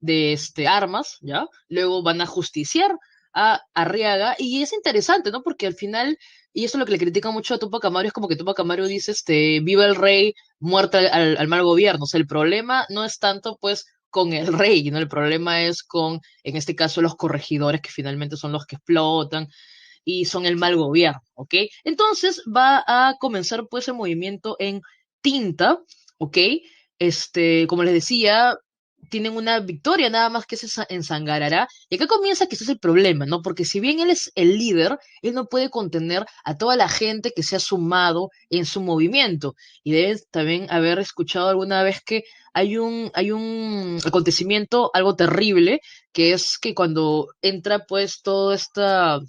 de armas, ¿ya? Luego van a justiciar a Arriaga y es interesante, ¿no? Porque al final, y eso es lo que le critica mucho a Tupac Amaru, es como que Tupac Amaru dice, viva el rey, muerta al mal gobierno. O sea, el problema no es tanto, pues, con el rey, ¿no? El problema es con, en este caso, los corregidores, que finalmente son los que explotan y son el mal gobierno, ¿ok? Entonces va a comenzar pues el movimiento en Tinta, ¿ok? Como les decía, tienen una victoria nada más que es en Sangarará, y acá comienza que ese es el problema, ¿no? Porque si bien él es el líder, él no puede contener a toda la gente que se ha sumado en su movimiento, y deben también haber escuchado alguna vez que hay un acontecimiento, algo terrible, que es que cuando entra pues todo este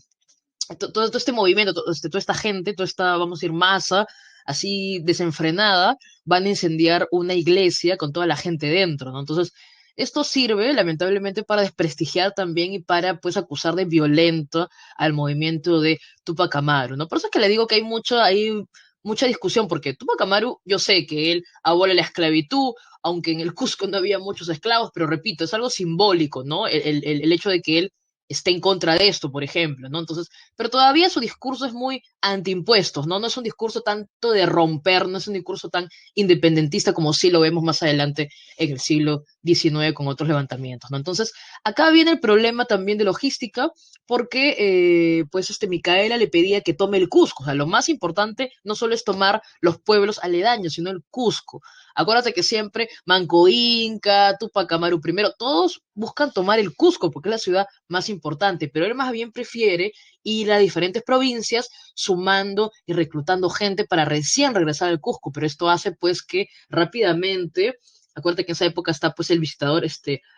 movimiento, toda esta gente, toda esta, vamos a decir, masa así desenfrenada, van a incendiar una iglesia con toda la gente dentro, ¿no? Entonces, esto sirve, lamentablemente, para desprestigiar también y para, pues, acusar de violento al movimiento de Tupac Amaru, ¿no? Por eso es que le digo que hay mucha discusión, porque Tupac Amaru, yo sé que él abole la esclavitud, aunque en el Cusco no había muchos esclavos, pero repito, es algo simbólico, ¿no? El hecho de que él esté en contra de esto, por ejemplo, ¿no? Entonces, pero todavía su discurso es muy antiimpuestos, ¿no? No es un discurso tanto de romper, no es un discurso tan independentista como sí lo vemos más adelante en el siglo XIX con otros levantamientos, ¿no? Entonces, acá viene el problema también de logística, porque pues Micaela le pedía que tome el Cusco, o sea, lo más importante no solo es tomar los pueblos aledaños, sino el Cusco. Acuérdate que siempre Manco Inca, Tupac Amaru primero, todos buscan tomar el Cusco porque es la ciudad más importante, pero él más bien prefiere ir a diferentes provincias sumando y reclutando gente para recién regresar al Cusco, pero esto hace pues que rápidamente, acuérdate que en esa época está pues el visitador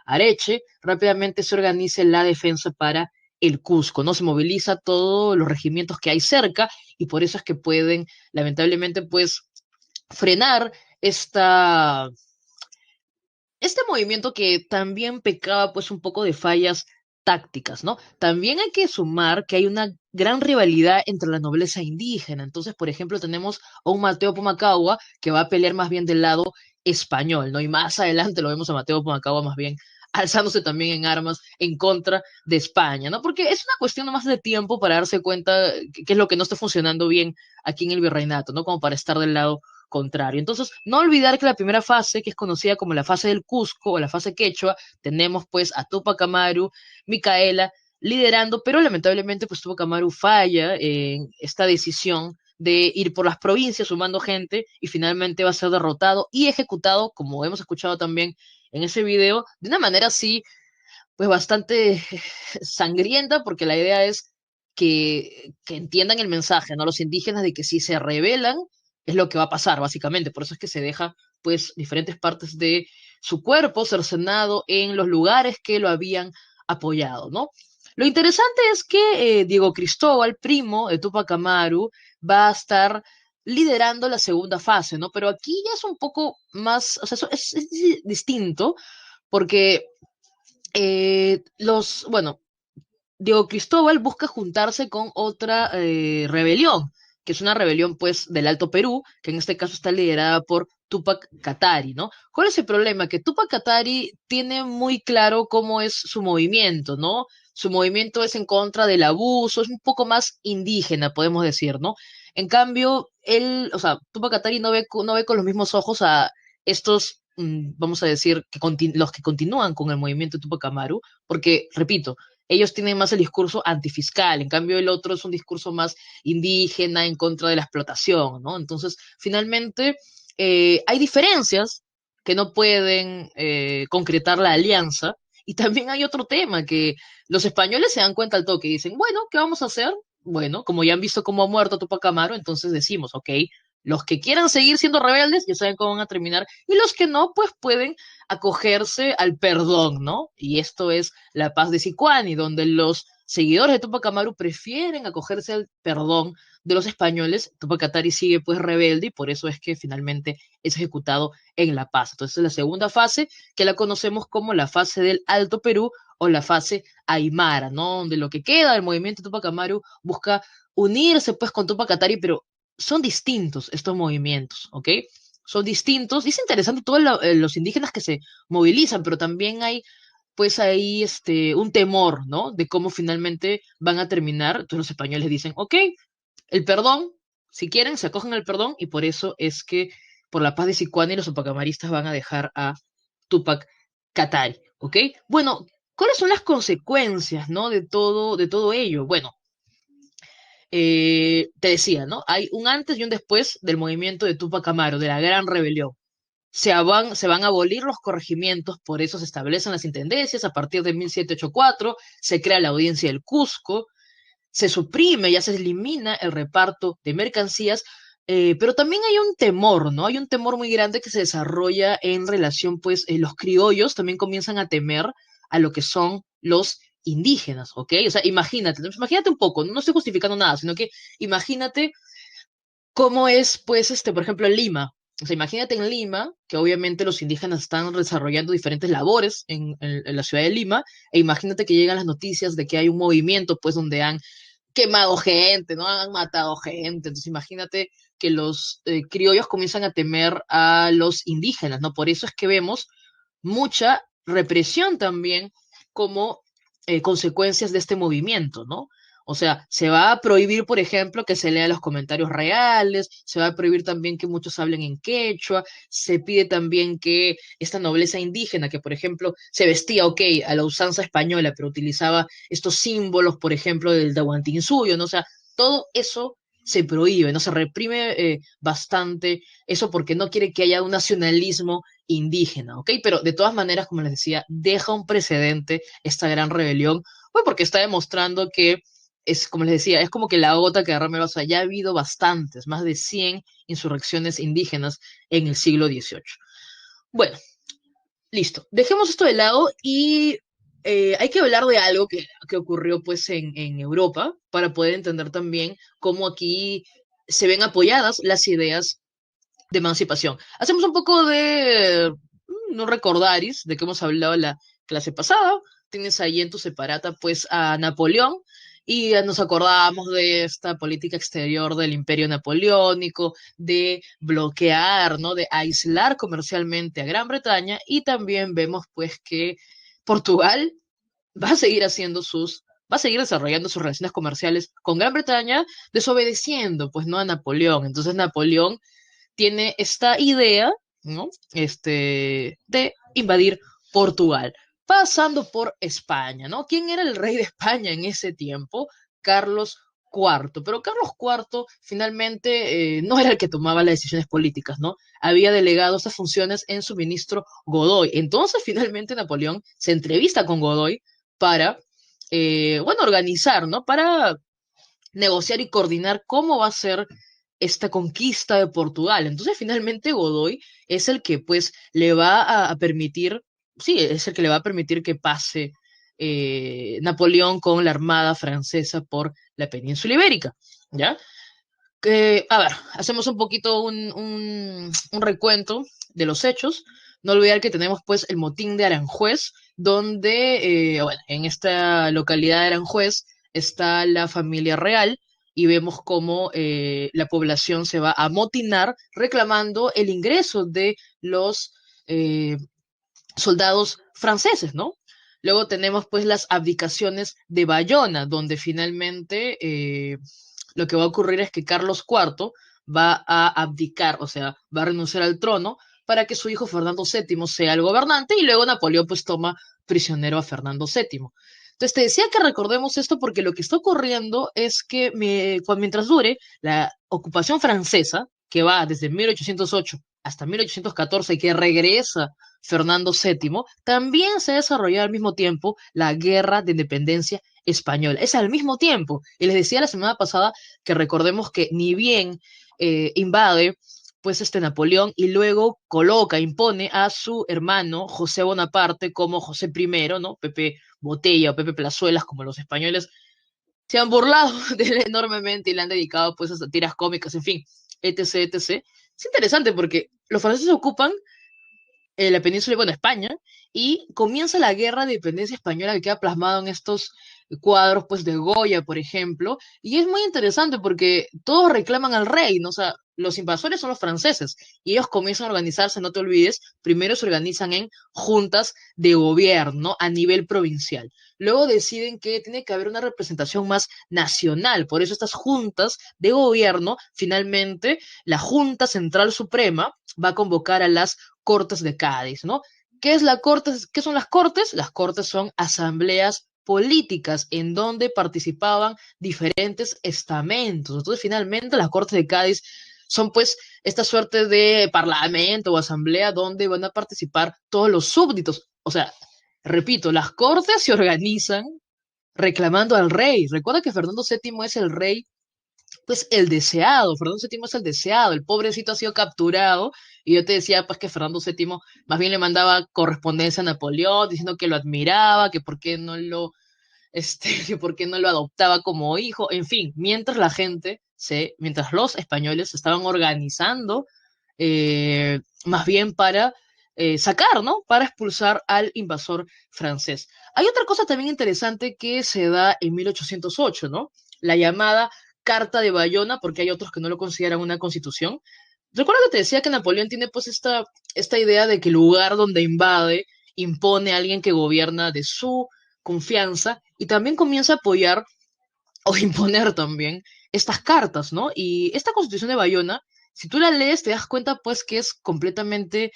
Areche, rápidamente se organice la defensa para el Cusco, ¿no? Se moviliza todos los regimientos que hay cerca y por eso es que pueden, lamentablemente, pues frenar esta, este movimiento que también pecaba pues un poco de fallas tácticas, ¿no? También hay que sumar que hay una gran rivalidad entre la nobleza indígena. Entonces, por ejemplo, tenemos a un Mateo Pumacahua que va a pelear más bien del lado español, ¿no? Y más adelante lo vemos a Mateo Pumacahua más bien alzándose también en armas en contra de España, ¿no? Porque es una cuestión nomás de tiempo para darse cuenta qué es lo que no está funcionando bien aquí en el virreinato, ¿no? Como para estar del lado contrario. Entonces, no olvidar que la primera fase, que es conocida como la fase del Cusco o la fase quechua, tenemos pues a Tupac Amaru, Micaela liderando, pero lamentablemente pues Tupac Amaru falla en esta decisión de ir por las provincias sumando gente y finalmente va a ser derrotado y ejecutado, como hemos escuchado también en ese video, de una manera así, pues bastante sangrienta, porque la idea es que entiendan el mensaje, ¿no? Los indígenas de que si se rebelan es lo que va a pasar, básicamente. Por eso es que se deja, pues, diferentes partes de su cuerpo cercenado en los lugares que lo habían apoyado, ¿no? Lo interesante es que Diego Cristóbal, primo de Tupac Amaru, va a estar liderando la segunda fase, ¿no? Pero aquí ya es un poco más, o sea, es distinto, porque bueno, Diego Cristóbal busca juntarse con otra rebelión, que es una rebelión pues del Alto Perú, que en este caso está liderada por Tupac Katari, ¿no? ¿Cuál es el problema? Que Tupac Katari tiene muy claro cómo es su movimiento, ¿no? Su movimiento es en contra del abuso, es un poco más indígena, podemos decir, ¿no? En cambio, él, o sea, Tupac Katari no ve con los mismos ojos a estos, vamos a decir, los que continúan con el movimiento de Tupac Amaru, porque, repito, ellos tienen más el discurso antifiscal, en cambio el otro es un discurso más indígena en contra de la explotación, ¿no? Entonces, finalmente, hay diferencias que no pueden concretar la alianza Y también hay otro tema, que los españoles se dan cuenta al toque y dicen, bueno, ¿qué vamos a hacer? Bueno, como ya han visto cómo ha muerto Tupac Amaru, entonces decimos, ok, los que quieran seguir siendo rebeldes ya saben cómo van a terminar, y los que no, pues pueden acogerse al perdón, ¿no? Y esto es la paz de Sicuani, donde los seguidores de Tupac Amaru prefieren acogerse al perdón de los españoles. Tupac Katari sigue pues rebelde y por eso es que finalmente es ejecutado en La Paz. Entonces la segunda fase, que la conocemos como la fase del Alto Perú o la fase Aymara, ¿no? Donde lo que queda del movimiento Tupac Amaru busca unirse pues con Tupac Katari, pero son distintos estos movimientos, ¿ok? Son distintos. Y es interesante todos los indígenas que se movilizan, pero también hay pues ahí un temor, ¿no? De cómo finalmente van a terminar. Entonces los españoles dicen, ok, el perdón, si quieren, se acogen al perdón y por eso es que por la paz de Sicuani los tupacamaristas van a dejar a Tupac Katari, ¿ok? Bueno, ¿cuáles son las consecuencias, ¿no? De todo ello. Bueno, te decía, ¿no? Hay un antes y un después del movimiento de Tupac Amaru, de la Gran Rebelión. Se van a abolir los corregimientos, por eso se establecen las intendencias a partir de 1784, se crea la audiencia del Cusco, se suprime, ya se elimina el reparto de mercancías, pero también hay un temor, ¿no? Hay un temor muy grande que se desarrolla en relación, pues, los criollos también comienzan a temer a lo que son los indígenas, ¿ok? O sea, imagínate, imagínate un poco, no estoy justificando nada, sino que imagínate cómo es, pues, por ejemplo, en Lima. O sea, imagínate en Lima, que obviamente los indígenas están desarrollando diferentes labores en la ciudad de Lima, e imagínate que llegan las noticias de que hay un movimiento, pues, donde han quemado gente, ¿no? Han matado gente. Entonces, imagínate que los criollos comienzan a temer a los indígenas, ¿no? Por eso es que vemos mucha represión también como consecuencias de este movimiento, ¿no? O sea, se va a prohibir, por ejemplo, que se lean los comentarios reales, se va a prohibir también que muchos hablen en quechua, se pide también que esta nobleza indígena, que por ejemplo se vestía, ok, a la usanza española, pero utilizaba estos símbolos, por ejemplo, del Tahuantinsuyo, ¿no? O sea, todo eso se prohíbe, ¿no? Se reprime bastante eso porque no quiere que haya un nacionalismo indígena, ¿ok? Pero de todas maneras, como les decía, deja un precedente esta gran rebelión, pues porque está demostrando que es, como les decía, es como que la gota que derrama el vaso. Ya ha habido bastantes, más de 100 insurrecciones indígenas en el siglo XVIII. Bueno, listo. Dejemos esto de lado y hay que hablar de algo que ocurrió pues en Europa para poder entender también cómo aquí se ven apoyadas las ideas de emancipación. Hacemos un poco de no recordaris de que hemos hablado en la clase pasada. Tienes ahí en tu separata pues a Napoleón y nos acordamos de esta política exterior del imperio napoleónico, de bloquear, ¿no? De aislar comercialmente a Gran Bretaña y también vemos pues que Portugal va a seguir va a seguir desarrollando sus relaciones comerciales con Gran Bretaña, desobedeciendo, pues, no a Napoleón. Entonces, Napoleón tiene esta idea, ¿no? De invadir Portugal, pasando por España, ¿no? ¿Quién era el rey de España en ese tiempo? Carlos IV. Pero Carlos IV finalmente no era el que tomaba las decisiones políticas, ¿no? Había delegado estas funciones en su ministro Godoy. Entonces, finalmente, Napoleón se entrevista con Godoy para, bueno, organizar, ¿no? Para negociar y coordinar cómo va a ser esta conquista de Portugal. Entonces, finalmente, Godoy es el que, pues, le va a permitir, sí, es el que le va a permitir que pase Napoleón con la armada francesa por la península ibérica, ¿ya? A ver, hacemos un poquito un recuento de los hechos. No olvidar que tenemos, pues, el motín de Aranjuez, donde, bueno, en esta localidad de Aranjuez está la familia real y vemos cómo la población se va a motinar reclamando el ingreso de los eh, soldados franceses, ¿no? Luego tenemos pues las abdicaciones de Bayona, donde finalmente lo que va a ocurrir es que Carlos IV va a abdicar, o sea, va a renunciar al trono para que su hijo Fernando VII sea el gobernante y luego Napoleón pues toma prisionero a Fernando VII. Entonces te decía que recordemos esto porque lo que está ocurriendo es que mientras dure la ocupación francesa, que va desde 1808 hasta 1814, que regresa Fernando VII, también se desarrolló al mismo tiempo la Guerra de Independencia Española. Es al mismo tiempo. Y les decía la semana pasada que recordemos que ni bien invade pues Napoleón y luego coloca, impone a su hermano José Bonaparte como José I, ¿no? Pepe Botella o Pepe Plazuelas, como los españoles se han burlado de él enormemente y le han dedicado pues a tiras cómicas, en fin, etc, etc. Es interesante porque los franceses ocupan la península, bueno, España, y comienza la guerra de independencia española que queda plasmado en estos cuadros, pues, de Goya, por ejemplo, y es muy interesante porque todos reclaman al rey, ¿no? O sea, los invasores son los franceses, y ellos comienzan a organizarse, no te olvides, primero se organizan en juntas de gobierno a nivel provincial. Luego deciden que tiene que haber una representación más nacional, por eso estas juntas de gobierno, finalmente, la Junta Central Suprema va a convocar a las Cortes de Cádiz, ¿no? ¿Qué es la corte? ¿Qué son las cortes? Las cortes son asambleas políticas en donde participaban diferentes estamentos. Entonces, finalmente, las Cortes de Cádiz son pues esta suerte de parlamento o asamblea donde van a participar todos los súbditos. O sea, repito, las Cortes se organizan reclamando al rey. Recuerda que Fernando VII es el rey pues el deseado, Fernando VII es el deseado, el pobrecito ha sido capturado y yo te decía pues que Fernando VII más bien le mandaba correspondencia a Napoleón diciendo que lo admiraba, que por qué no lo, que por qué no lo adoptaba como hijo, en fin, mientras los españoles se estaban organizando más bien para sacar, ¿no? Para expulsar al invasor francés. Hay otra cosa también interesante que se da en 1808, ¿no? La llamada Carta de Bayona, porque hay otros que no lo consideran una constitución. Recuerda que te decía que Napoleón tiene pues esta idea de que el lugar donde invade impone a alguien que gobierna de su confianza y también comienza a apoyar o imponer también estas cartas, ¿no? Y esta constitución de Bayona, si tú la lees, te das cuenta pues que es completamente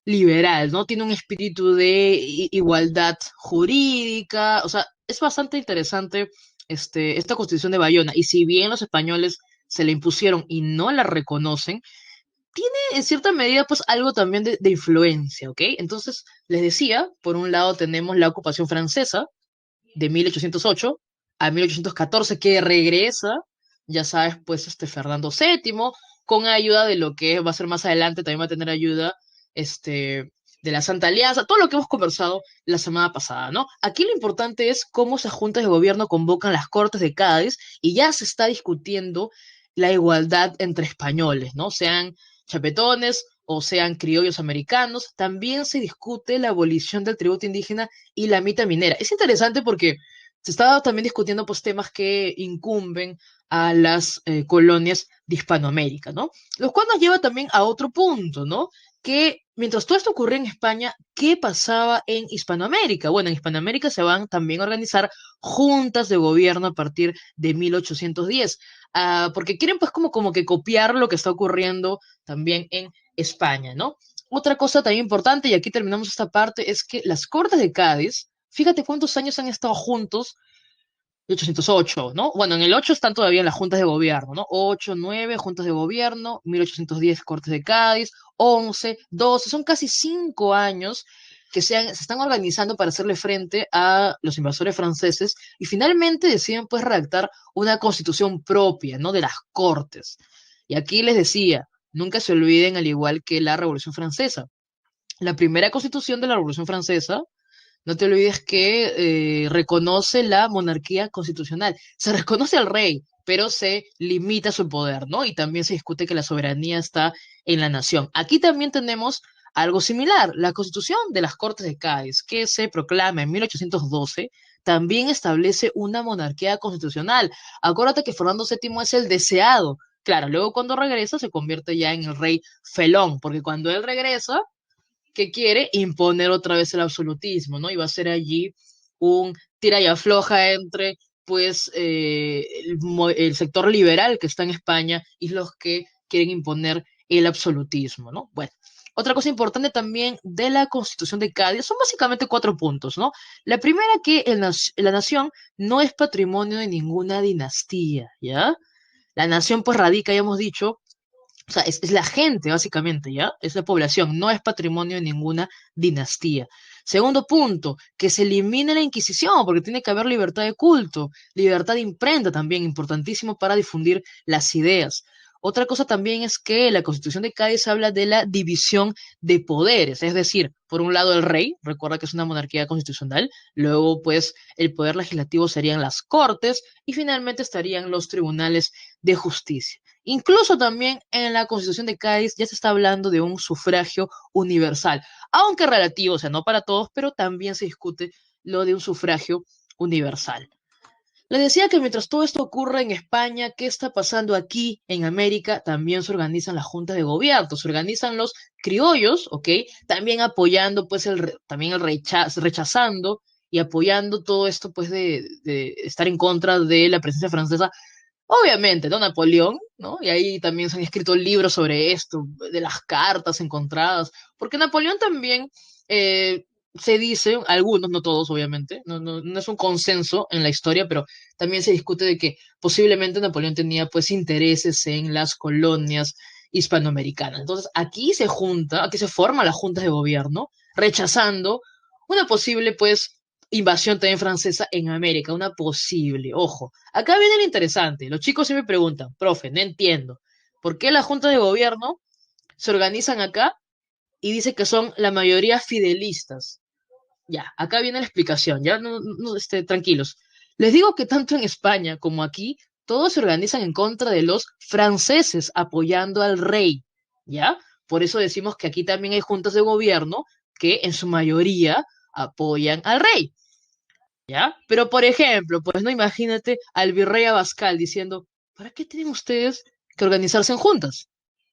liberal, ¿no? Tiene un espíritu de igualdad jurídica, o sea, es bastante interesante esta constitución de Bayona. Y si bien los españoles se la impusieron y no la reconocen, tiene en cierta medida pues algo también de influencia, ¿ok? Entonces, les decía, por un lado tenemos la ocupación francesa de 1808 a 1814 que regresa, ya sabes, pues Fernando VII, con ayuda de lo que va a ser más adelante, también va a tener ayuda de la Santa Alianza, todo lo que hemos conversado la semana pasada, ¿no? Aquí lo importante es cómo esas juntas de gobierno convocan las Cortes de Cádiz y ya se está discutiendo la igualdad entre españoles, ¿no? Sean chapetones o sean criollos americanos, también se discute la abolición del tributo indígena y la mita minera. Es interesante porque se estaba también discutiendo pues temas que incumben a las colonias de Hispanoamérica, ¿no? Lo cual nos lleva también a otro punto, ¿no? Que mientras todo esto ocurría en España, ¿qué pasaba en Hispanoamérica? Bueno, en Hispanoamérica se van también a organizar juntas de gobierno a partir de 1810, porque quieren pues como que copiar lo que está ocurriendo también en España, ¿no? Otra cosa también importante, y aquí terminamos esta parte, es que las Cortes de Cádiz, fíjate cuántos años han estado juntos, 1808, ¿no? Bueno, en el 8 están todavía en las juntas de gobierno, ¿no? 8, 9 juntas de gobierno, 1810 Cortes de Cádiz, 11, 12, son casi 5 años que se están organizando para hacerle frente a los invasores franceses y finalmente deciden pues redactar una constitución propia, ¿no? De las Cortes. Y aquí les decía, nunca se olviden, al igual que la Revolución Francesa, la primera constitución de la Revolución Francesa, no te olvides que reconoce la monarquía constitucional. Se reconoce al rey, pero se limita su poder, ¿no? Y también se discute que la soberanía está en la nación. Aquí también tenemos algo similar, la constitución de las Cortes de Cádiz, que se proclama en 1812, también establece una monarquía constitucional. Acuérdate que Fernando VII es el deseado. Claro, luego cuando regresa se convierte ya en el rey felón, porque cuando él regresa que quiere imponer otra vez el absolutismo, ¿no? Y va a ser allí un tira y afloja entre, pues, el sector liberal que está en España y los que quieren imponer el absolutismo, ¿no? Bueno, otra cosa importante también de la Constitución de Cádiz son básicamente 4 puntos, ¿no? La primera que la nación no es patrimonio de ninguna dinastía, ¿ya? La nación pues radica, ya hemos dicho, O sea, es la gente, básicamente, ¿ya? Es la población, no es patrimonio de ninguna dinastía. Segundo punto, que se elimine la Inquisición, porque tiene que haber libertad de culto, libertad de imprenta también, importantísimo para difundir las ideas. Otra cosa también es que la Constitución de Cádiz habla de la división de poderes, es decir, por un lado el rey, recuerda que es una monarquía constitucional, luego pues el poder legislativo serían las cortes y finalmente estarían los tribunales de justicia. Incluso también en la Constitución de Cádiz ya se está hablando de un sufragio universal, aunque relativo, o sea, no para todos, pero también se discute lo de un sufragio universal. Les decía que mientras todo esto ocurre en España, ¿qué está pasando aquí en América? También se organizan las juntas de gobierno, se organizan los criollos, ¿ok? También apoyando, pues, también rechazando y apoyando todo esto, pues, de estar en contra de la presencia francesa. Obviamente, ¿no? Napoleón, ¿no? Y ahí también se han escrito libros sobre esto, de las cartas encontradas, porque Napoleón también se dice, algunos, no todos, obviamente, no es un consenso en la historia, pero también se discute de que posiblemente Napoleón tenía pues intereses en las colonias hispanoamericanas. Entonces, aquí se forma las juntas de gobierno, rechazando una posible pues invasión también francesa en América, una posible, ojo. Acá viene lo interesante. Los chicos siempre preguntan, profe, no entiendo. ¿Por qué las juntas de gobierno se organizan acá y dice que son la mayoría fidelistas? Ya, acá viene la explicación, ya, tranquilos. Les digo que tanto en España como aquí, todos se organizan en contra de los franceses apoyando al rey, ¿ya? Por eso decimos que aquí también hay juntas de gobierno que en su mayoría apoyan al rey. ¿Ya? Pero, por ejemplo, pues no imagínate al virrey Abascal diciendo, ¿para qué tienen ustedes que organizarse en juntas?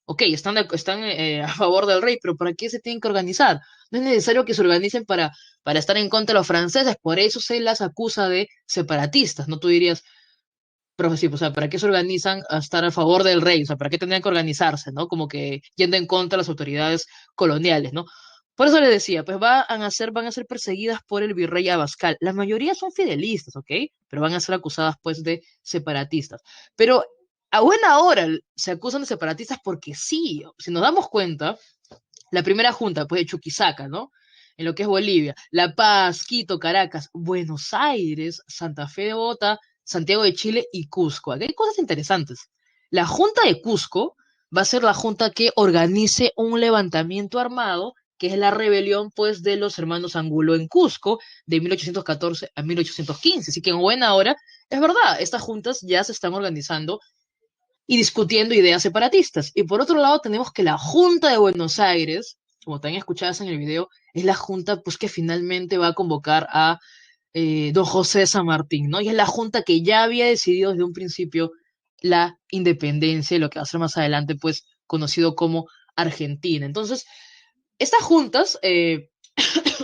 Ok, están a favor del rey, pero ¿para qué se tienen que organizar? No es necesario que se organicen para estar en contra de los franceses, por eso se las acusa de separatistas, ¿no? Tú dirías, pero sí, o sea, ¿para qué se organizan a estar a favor del rey? O sea, ¿para qué tendrían que organizarse, ¿no? Como que yendo en contra de las autoridades coloniales, ¿no? Por eso le decía, pues van a ser perseguidas por el virrey Abascal. La mayoría son fidelistas, ¿ok? Pero van a ser acusadas, pues, de separatistas. Pero a buena hora se acusan de separatistas porque sí, si nos damos cuenta, la primera junta, pues, de Chuquisaca, ¿no? En lo que es Bolivia, La Paz, Quito, Caracas, Buenos Aires, Santa Fe de Bogotá, Santiago de Chile y Cusco. Aquí hay cosas interesantes. La Junta de Cusco va a ser la junta que organice un levantamiento armado, que es la rebelión, pues, de los hermanos Angulo en Cusco, de 1814 a 1815. Así que en buena hora, es verdad, estas juntas ya se están organizando y discutiendo ideas separatistas. Y por otro lado tenemos que la Junta de Buenos Aires, como también escuchabas en el video, es la junta pues que finalmente va a convocar a don José de San Martín, ¿no? Y es la junta que ya había decidido desde un principio la independencia y lo que va a ser más adelante pues conocido como Argentina. Entonces, estas juntas,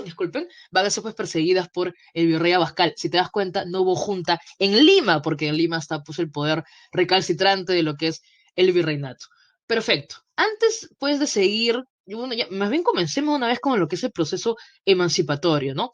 disculpen, van a ser pues perseguidas por el virrey Abascal. Si te das cuenta, no hubo junta en Lima, porque en Lima está pues el poder recalcitrante de lo que es el virreinato. Perfecto. Antes pues de seguir, bueno, más bien comencemos una vez con lo que es el proceso emancipatorio, ¿no?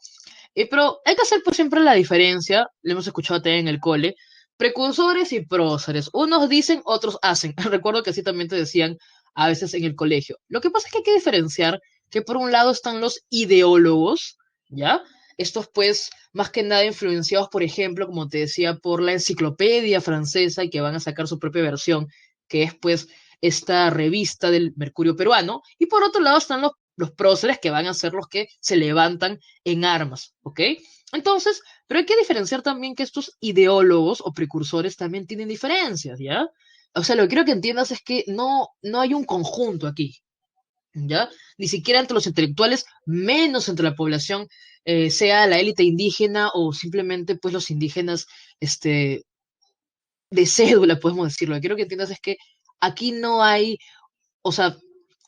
Pero hay que hacer pues siempre la diferencia, lo hemos escuchado también en el cole, precursores y próceres. Unos dicen, otros hacen. Recuerdo que así también te decían a veces en el colegio. Lo que pasa es que hay que diferenciar que por un lado están los ideólogos, ¿ya? Estos pues más que nada influenciados, por ejemplo, como te decía, por la enciclopedia francesa y que van a sacar su propia versión, que es pues esta revista del Mercurio peruano. Y por otro lado están los próceres que van a ser los que se levantan en armas, ¿ok? Entonces, pero hay que diferenciar también que estos ideólogos o precursores también tienen diferencias, ¿ya? O sea, lo que quiero que entiendas es que no hay un conjunto aquí, ¿ya? Ni siquiera entre los intelectuales, menos entre la población, sea la élite indígena o simplemente pues los indígenas, de cédula, podemos decirlo. Lo que quiero que entiendas es que aquí no hay, o sea,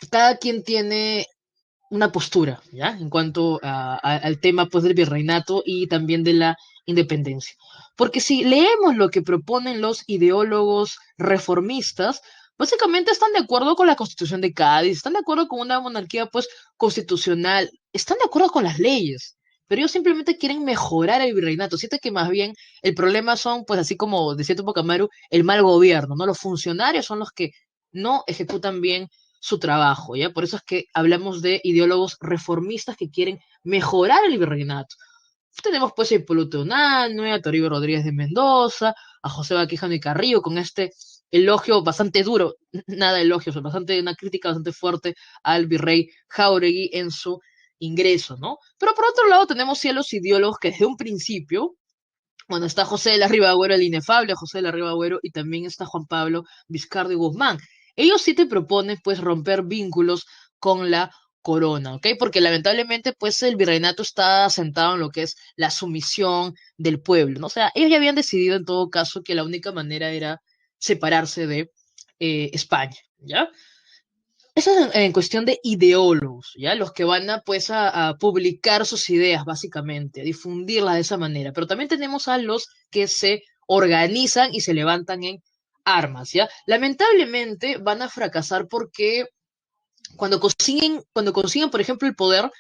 cada quien tiene una postura, ¿ya? En cuanto al tema pues, del virreinato y también de la independencia. Porque si leemos lo que proponen los ideólogos reformistas, básicamente están de acuerdo con la Constitución de Cádiz, están de acuerdo con una monarquía pues constitucional, están de acuerdo con las leyes, pero ellos simplemente quieren mejorar el virreinato. Siente que más bien el problema son, pues así como decía Tupac Amaru, el mal gobierno, ¿no? Los funcionarios son los que no ejecutan bien su trabajo, ¿ya? Por eso es que hablamos de ideólogos reformistas que quieren mejorar el virreinato. Tenemos pues a Hipólito Unanue, a Toribio Rodríguez de Mendoza, a José Baquijano y Carrillo con este elogio bastante duro, nada elogio, bastante, una crítica bastante fuerte al virrey Jáuregui en su ingreso, ¿no? Pero por otro lado tenemos sí a los ideólogos que desde un principio, bueno, está José de la Riva Agüero, el inefable José de la Riva Agüero, y también está Juan Pablo Vizcardo y Guzmán. Ellos sí te proponen, pues, romper vínculos con la corona, ¿ok? Porque lamentablemente, pues, el virreinato está asentado en lo que es la sumisión del pueblo, ¿no? O sea, ellos ya habían decidido en todo caso que la única manera era separarse de España, ¿ya? Eso es en cuestión de ideólogos, ¿ya? Los que van a, pues, a publicar sus ideas, básicamente, a difundirlas de esa manera. Pero también tenemos a los que se organizan y se levantan en armas, ¿ya? Lamentablemente van a fracasar porque cuando consiguen, por ejemplo, el poder,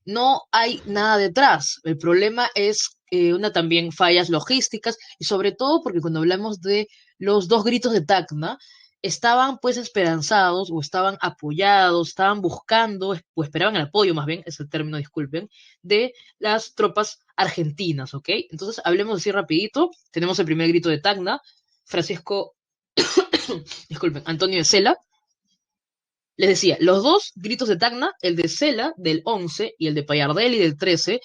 no hay nada detrás. El problema es una también fallas logísticas y sobre todo porque cuando hablamos de los dos gritos de Tacna, estaban pues esperanzados o estaban apoyados, estaban buscando o esperaban el apoyo, más bien, es el término, disculpen, de las tropas argentinas, ¿ok? Entonces, hablemos así rapidito. Tenemos el primer grito de Tacna, Francisco, disculpen, Antonio de Cela, les decía, los dos gritos de Tacna, el de Cela del 11 y el de Payardel y del 13,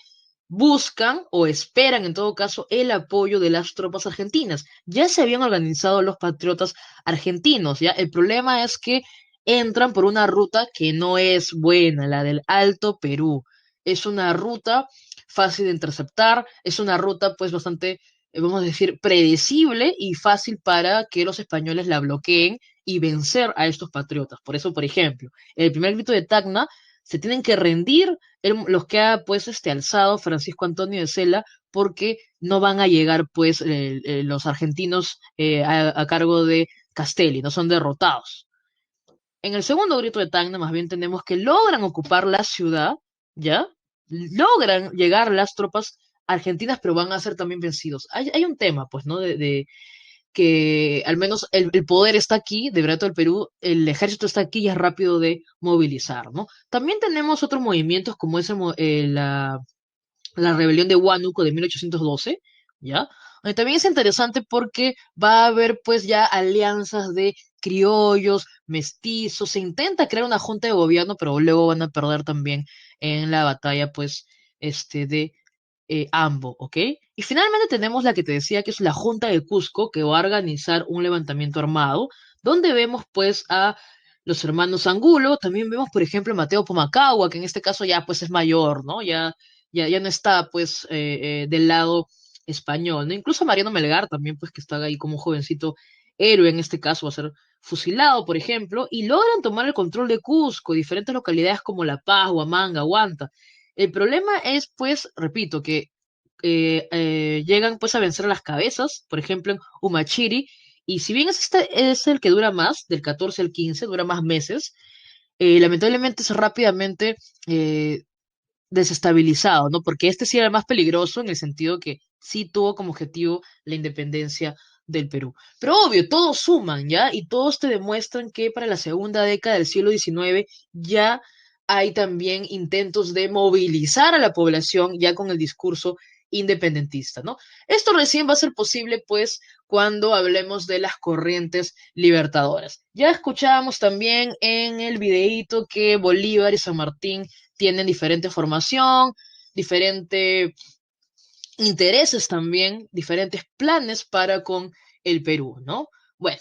buscan o esperan en todo caso el apoyo de las tropas argentinas. Ya se habían organizado los patriotas argentinos, ¿ya? El problema es que entran por una ruta que no es buena, la del Alto Perú. Es una ruta fácil de interceptar, es una ruta pues bastante, vamos a decir, predecible y fácil para que los españoles la bloqueen y vencer a estos patriotas. Por eso, por ejemplo, en el primer grito de Tacna se tienen que rendir los que ha pues alzado Francisco Antonio de Cela porque no van a llegar pues los argentinos a cargo de Castelli, no son derrotados. En el segundo grito de Tacna más bien tenemos que logran ocupar la ciudad, ¿ya? Logran llegar las tropas argentinas, pero van a ser también vencidos. Hay un tema, pues, ¿no? De que al menos el poder está aquí, de verdad, del Perú, el ejército está aquí y es rápido de movilizar, ¿no? También tenemos otros movimientos como la rebelión de Huánuco de 1812, ¿ya? También es interesante porque va a haber pues ya alianzas de criollos, mestizos, se intenta crear una junta de gobierno, pero luego van a perder también en la batalla pues de Ambo, ¿ok? Y finalmente tenemos la que te decía que es la Junta de Cusco, que va a organizar un levantamiento armado, donde vemos pues a los hermanos Angulo, también vemos por ejemplo a Mateo Pomacagua, que en este caso ya pues es mayor, ¿no? Ya no está pues del lado español, ¿no? Incluso Mariano Melgar también pues que está ahí como un jovencito héroe en este caso va a ser fusilado, por ejemplo, y logran tomar el control de Cusco, diferentes localidades como La Paz, Huamanga, Huanta. El problema es, pues, repito, que llegan pues a vencer a las cabezas, por ejemplo en Humachiri, y si bien es el que dura más, del 14 al 15 dura más meses, lamentablemente es rápidamente eh, desestabilizado, ¿no? Porque este sí era el más peligroso en el sentido que sí tuvo como objetivo la independencia del Perú. Pero obvio, todos suman, ¿ya? Y todos te demuestran que para la segunda década del siglo XIX ya hay también intentos de movilizar a la población ya con el discurso independentista, ¿no? Esto recién va a ser posible, pues, cuando hablemos de las corrientes libertadoras. Ya escuchábamos también en el videíto que Bolívar y San Martín tienen diferente formación, diferentes intereses también, diferentes planes para con el Perú, ¿no? Bueno,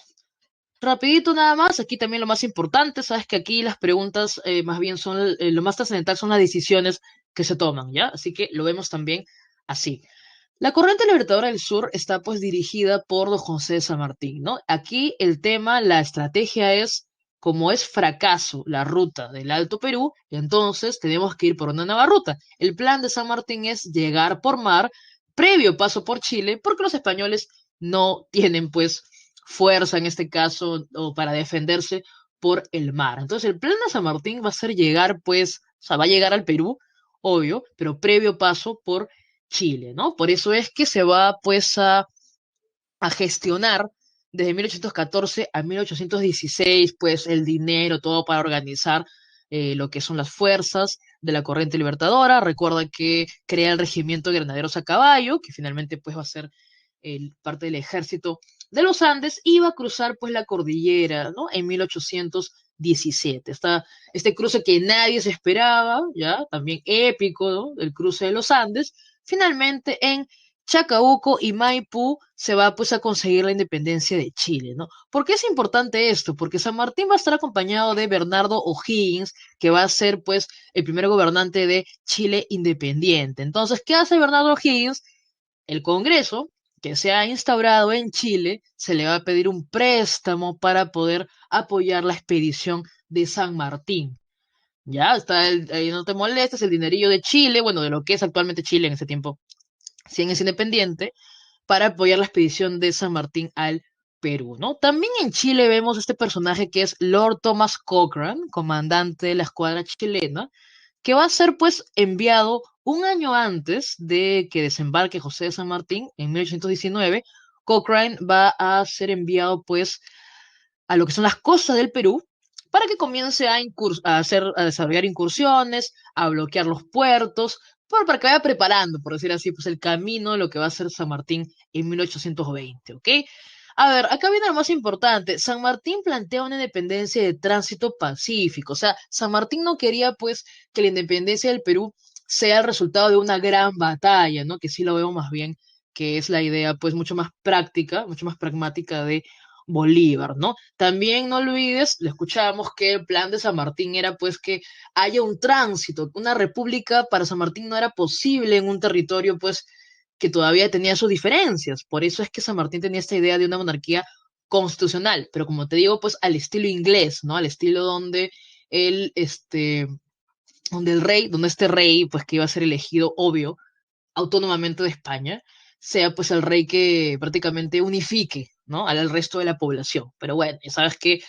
rapidito nada más, aquí también lo más importante, sabes que aquí las preguntas más bien son, lo más trascendental son las decisiones que se toman, ¿ya? Así que lo vemos también así. La corriente libertadora del sur está pues dirigida por don José de San Martín, ¿no? Aquí el tema, la estrategia es, como es fracaso la ruta del Alto Perú, entonces tenemos que ir por una nueva ruta. El plan de San Martín es llegar por mar, previo paso por Chile, porque los españoles no tienen pues fuerza en este caso o para defenderse por el mar. Entonces el plan de San Martín va a ser llegar pues, o sea, va a llegar al Perú, obvio, pero previo paso por Chile, ¿no? Por eso es que se va pues a gestionar desde 1814 a 1816, pues el dinero, todo para organizar lo que son las fuerzas de la corriente libertadora. Recuerda que crea el regimiento de granaderos a caballo, que finalmente pues va a ser parte del ejército de los Andes, y va a cruzar pues la cordillera, ¿no? En 1817. Este cruce que nadie se esperaba, ¿ya? También épico, ¿no? El cruce de los Andes. Finalmente en Chacabuco y Maipú se va pues a conseguir la independencia de Chile, ¿no? ¿Por qué es importante esto? Porque San Martín va a estar acompañado de Bernardo O'Higgins, que va a ser pues el primer gobernante de Chile independiente. Entonces, ¿qué hace Bernardo O'Higgins? El Congreso que se ha instaurado en Chile se le va a pedir un préstamo para poder apoyar la expedición de San Martín. Ya, ahí no te molestes, el dinerillo de Chile, bueno, de lo que es actualmente Chile en ese tiempo, si es independiente, para apoyar la expedición de San Martín al Perú, ¿no? También en Chile vemos este personaje que es Lord Thomas Cochrane, comandante de la escuadra chilena, que va a ser pues enviado un año antes de que desembarque José de San Martín en 1819. Cochrane va a ser enviado pues a lo que son las costas del Perú para que comience a desarrollar incursiones, a bloquear los puertos, para que vaya preparando, por decir así, pues el camino de lo que va a ser San Martín en 1820, ¿ok? A ver, acá viene lo más importante. San Martín plantea una independencia de tránsito pacífico. O sea, San Martín no quería, pues, que la independencia del Perú sea el resultado de una gran batalla, ¿no? Que sí lo veo más bien, que es la idea, pues, mucho más práctica, mucho más pragmática de Bolívar, ¿no? También no olvides, le escuchábamos que el plan de San Martín era, pues, que haya un tránsito. Una república para San Martín no era posible en un territorio, pues, que todavía tenía sus diferencias. Por eso es que San Martín tenía esta idea de una monarquía constitucional, pero como te digo, pues al estilo inglés, ¿no? Al estilo donde el, este, donde el rey, donde este rey, pues que iba a ser elegido, obvio, autónomamente de España, sea pues el rey que prácticamente unifique, ¿no? Al resto de la población. Pero bueno, ya sabes que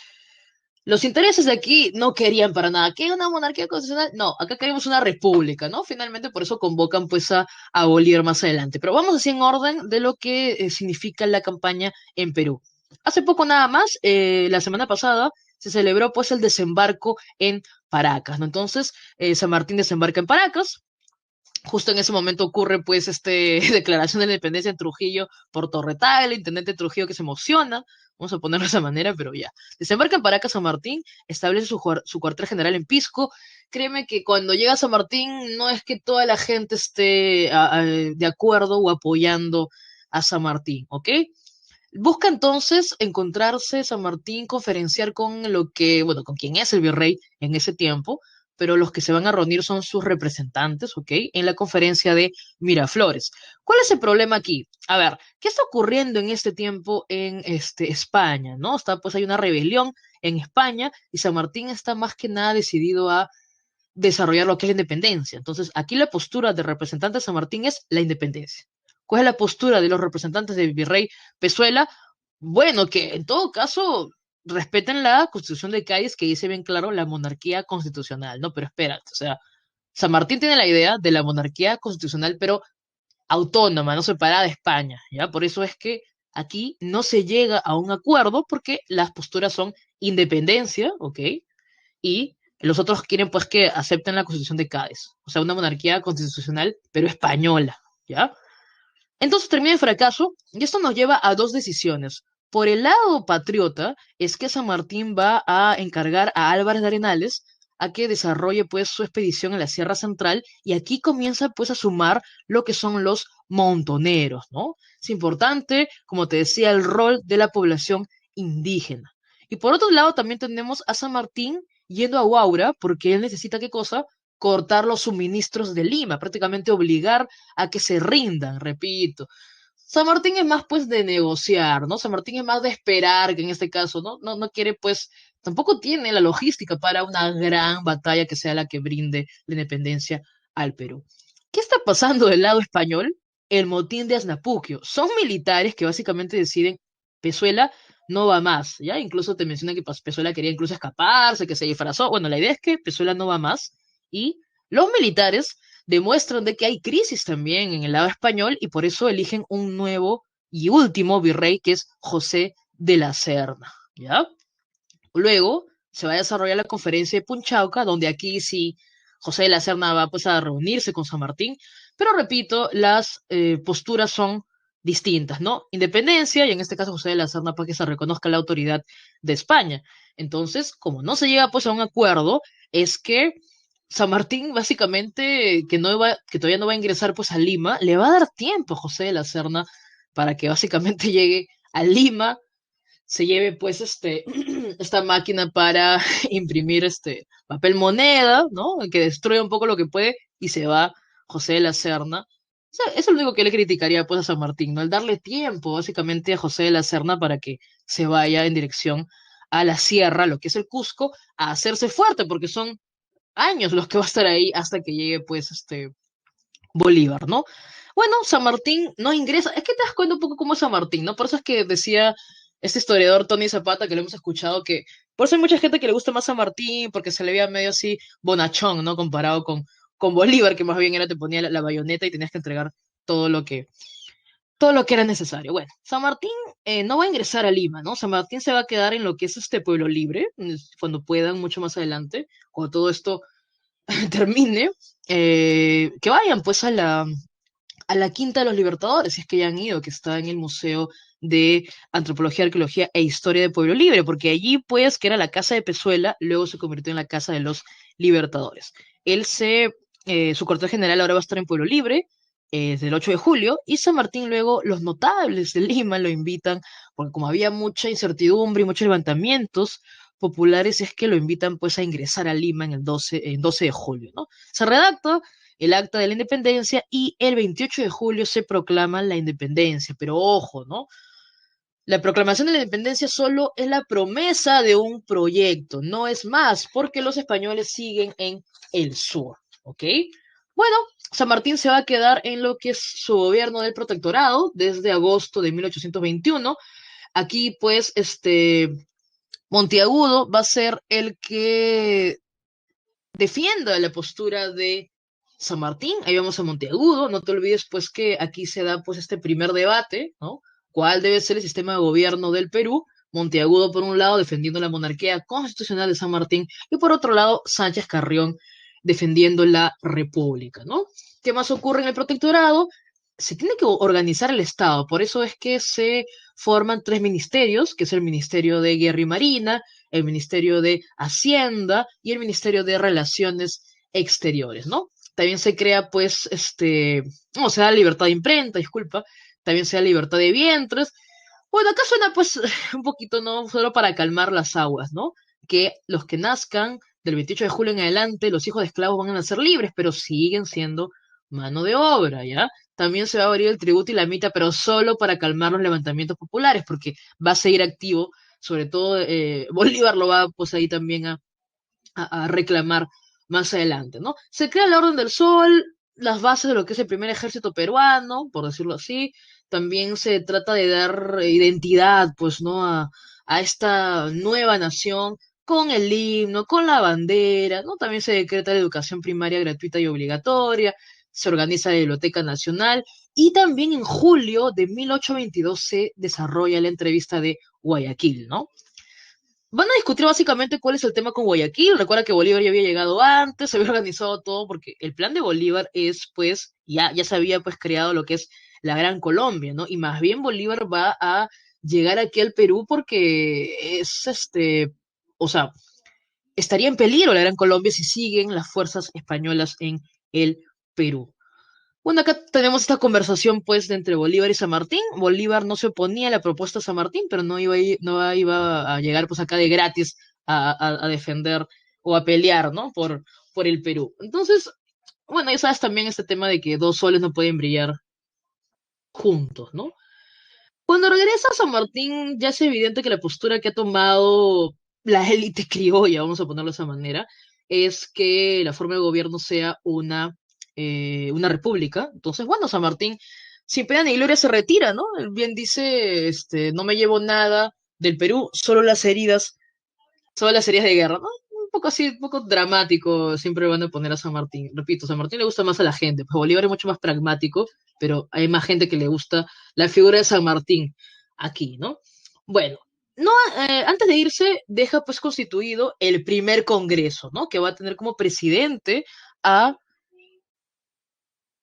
los intereses de aquí no querían para nada. ¿Qué una monarquía constitucional? No, acá queremos una república, ¿no? Finalmente por eso convocan pues a abolir más adelante. Pero vamos así en orden de lo que significa la campaña en Perú. Hace poco nada más, la semana pasada, se celebró pues el desembarco en Paracas, ¿no? Entonces, San Martín desembarca en Paracas. Justo en ese momento ocurre pues declaración de la independencia en Trujillo por Torretá, el intendente de Trujillo que se emociona, vamos a ponerlo de esa manera, pero ya. Desembarca en Paracas San Martín, establece su cuartel general en Pisco. Créeme que cuando llega a San Martín no es que toda la gente esté de acuerdo o apoyando a San Martín, ¿ok? Busca entonces encontrarse San Martín, conferenciar con bueno, con quien es el virrey en ese tiempo, pero los que se van a reunir son sus representantes, ¿ok? En la conferencia de Miraflores. ¿Cuál es el problema aquí? A ver, ¿qué está ocurriendo en este tiempo en España, ¿no? Pues hay una rebelión en España y San Martín está más que nada decidido a desarrollar lo que es la independencia. Entonces, aquí la postura del representante de San Martín es la independencia. ¿Cuál es la postura de los representantes del virrey Pezuela? Bueno, que en todo caso respeten la Constitución de Cádiz que dice bien claro la monarquía constitucional, ¿no? Pero espérate, o sea, San Martín tiene la idea de la monarquía constitucional, pero autónoma, no separada de España, ¿ya? Por eso es que aquí no se llega a un acuerdo porque las posturas son independencia, ¿ok? Y los otros quieren pues que acepten la Constitución de Cádiz, o sea, una monarquía constitucional, pero española, ¿ya? Entonces termina en fracaso y esto nos lleva a dos decisiones. Por el lado patriota es que San Martín va a encargar a Álvarez de Arenales a que desarrolle pues su expedición en la Sierra Central y aquí comienza pues a sumar lo que son los montoneros, ¿no? Es importante, como te decía, el rol de la población indígena. Y por otro lado también tenemos a San Martín yendo a Huaura porque él necesita, ¿qué cosa? Cortar los suministros de Lima, prácticamente obligar a que se rindan, repito. San Martín es más pues de negociar, ¿no? San Martín es más de esperar, que en este caso, ¿no? No quiere pues, tampoco tiene la logística para una gran batalla que sea la que brinde la independencia al Perú. ¿Qué está pasando del lado español? El motín de Asnapuquio. Son militares que básicamente deciden, Pezuela no va más, ¿ya? Incluso te menciona que Pezuela quería incluso escaparse, que se disfrazó. Bueno, la idea es que Pezuela no va más y los militares demuestran de que hay crisis también en el lado español y por eso eligen un nuevo y último virrey que es José de la Serna, ¿ya? Luego se va a desarrollar la conferencia de Punchauca, donde aquí sí José de la Serna va pues a reunirse con San Martín, pero repito, las posturas son distintas, ¿no? Independencia, y en este caso José de la Serna para que se reconozca la autoridad de España. Entonces, como no se llega pues a un acuerdo, es que San Martín básicamente, que todavía no va a ingresar pues a Lima, le va a dar tiempo a José de la Serna para que básicamente llegue a Lima, se lleve pues esta máquina para imprimir papel moneda, ¿no? Que destruye un poco lo que puede y se va José de la Serna. O sea, eso es lo único que le criticaría pues a San Martín, ¿no? El darle tiempo básicamente a José de la Serna para que se vaya en dirección a la sierra, lo que es el Cusco, a hacerse fuerte, porque son años los que va a estar ahí hasta que llegue pues Bolívar, ¿no? Bueno, San Martín no ingresa. Es que te das cuenta un poco cómo es San Martín, ¿no? Por eso es que decía este historiador Tony Zapata, que lo hemos escuchado, que por eso hay mucha gente que le gusta más San Martín, porque se le veía medio así bonachón, ¿no? Comparado con Bolívar, que más bien era te ponía la bayoneta y tenías que entregar todo lo que, todo lo que era necesario. Bueno, San Martín no va a ingresar a Lima, ¿no? San Martín se va a quedar en lo que es este pueblo libre, cuando puedan, mucho más adelante, cuando todo esto termine, que vayan pues a la Quinta de los Libertadores, si es que ya han ido, que está en el Museo de Antropología, Arqueología e Historia de Pueblo Libre, porque allí, pues, que era la casa de Pezuela, luego se convirtió en la casa de los Libertadores. Su cuartel general ahora va a estar en Pueblo Libre, desde el 8 de julio, y San Martín luego, los notables de Lima lo invitan, porque como había mucha incertidumbre y muchos levantamientos populares, es que lo invitan pues a ingresar a Lima en 12 de julio, ¿no? Se redacta el acta de la independencia y el 28 de julio se proclama la independencia. Pero ojo, ¿no? La proclamación de la independencia solo es la promesa de un proyecto, no es más, porque los españoles siguen en el sur, ¿ok? Bueno, San Martín se va a quedar en lo que es su gobierno del protectorado desde agosto de 1821. Aquí, pues, Monteagudo va a ser el que defienda la postura de San Martín. Ahí vamos a Monteagudo. No te olvides, pues, que aquí se da, pues, este primer debate, ¿no? ¿Cuál debe ser el sistema de gobierno del Perú? Monteagudo, por un lado, defendiendo la monarquía constitucional de San Martín, y por otro lado, Sánchez Carrión defendiendo la república, ¿no? ¿Qué más ocurre en el protectorado? Se tiene que organizar el Estado, por eso es que se forman tres ministerios, que es el Ministerio de Guerra y Marina, el Ministerio de Hacienda y el Ministerio de Relaciones Exteriores, ¿no? También se crea, pues, no, se da libertad de imprenta, disculpa, también se da libertad de vientres. Bueno, acá suena, pues, un poquito, ¿no? Solo para calmar las aguas, ¿no? Que los que nazcan del 28 de julio en adelante, los hijos de esclavos van a ser libres, pero siguen siendo mano de obra, ¿ya? También se va a abrir el tributo y la mitad, pero solo para calmar los levantamientos populares, porque va a seguir activo, sobre todo Bolívar lo va pues ahí también a reclamar más adelante, ¿no? Se crea la Orden del Sol, las bases de lo que es el primer ejército peruano, por decirlo así. También se trata de dar identidad, pues, ¿no? A esta nueva nación con el himno, con la bandera, ¿no? También se decreta la educación primaria gratuita y obligatoria, se organiza la Biblioteca Nacional y también en julio de 1822 se desarrolla la entrevista de Guayaquil, ¿no? Van a discutir básicamente cuál es el tema con Guayaquil. Recuerda que Bolívar ya había llegado antes, se había organizado todo, porque el plan de Bolívar es, pues, ya se había pues creado lo que es la Gran Colombia, ¿no? Y más bien Bolívar va a llegar aquí al Perú porque es o sea, estaría en peligro la Gran Colombia si siguen las fuerzas españolas en el Perú. Bueno, acá tenemos esta conversación pues de entre Bolívar y San Martín. Bolívar no se oponía a la propuesta de San Martín, pero no iba a llegar pues acá de gratis a defender o a pelear, ¿no? Por el Perú. Entonces, bueno, ya sabes también este tema de que dos soles no pueden brillar juntos, ¿no? Cuando regresa a San Martín, ya es evidente que la postura que ha tomado la élite criolla, vamos a ponerlo de esa manera, es que la forma de gobierno sea una república. Entonces, bueno, San Martín, sin pena ni gloria, se retira, ¿no? Él bien dice, no me llevo nada del Perú, solo las heridas de guerra, ¿no? Un poco así, un poco dramático, siempre van a poner a San Martín. Repito, San Martín le gusta más a la gente, pues Bolívar es mucho más pragmático, pero hay más gente que le gusta la figura de San Martín aquí, ¿no? Bueno, no, antes de irse, deja pues constituido el primer Congreso, ¿no? Que va a tener como presidente a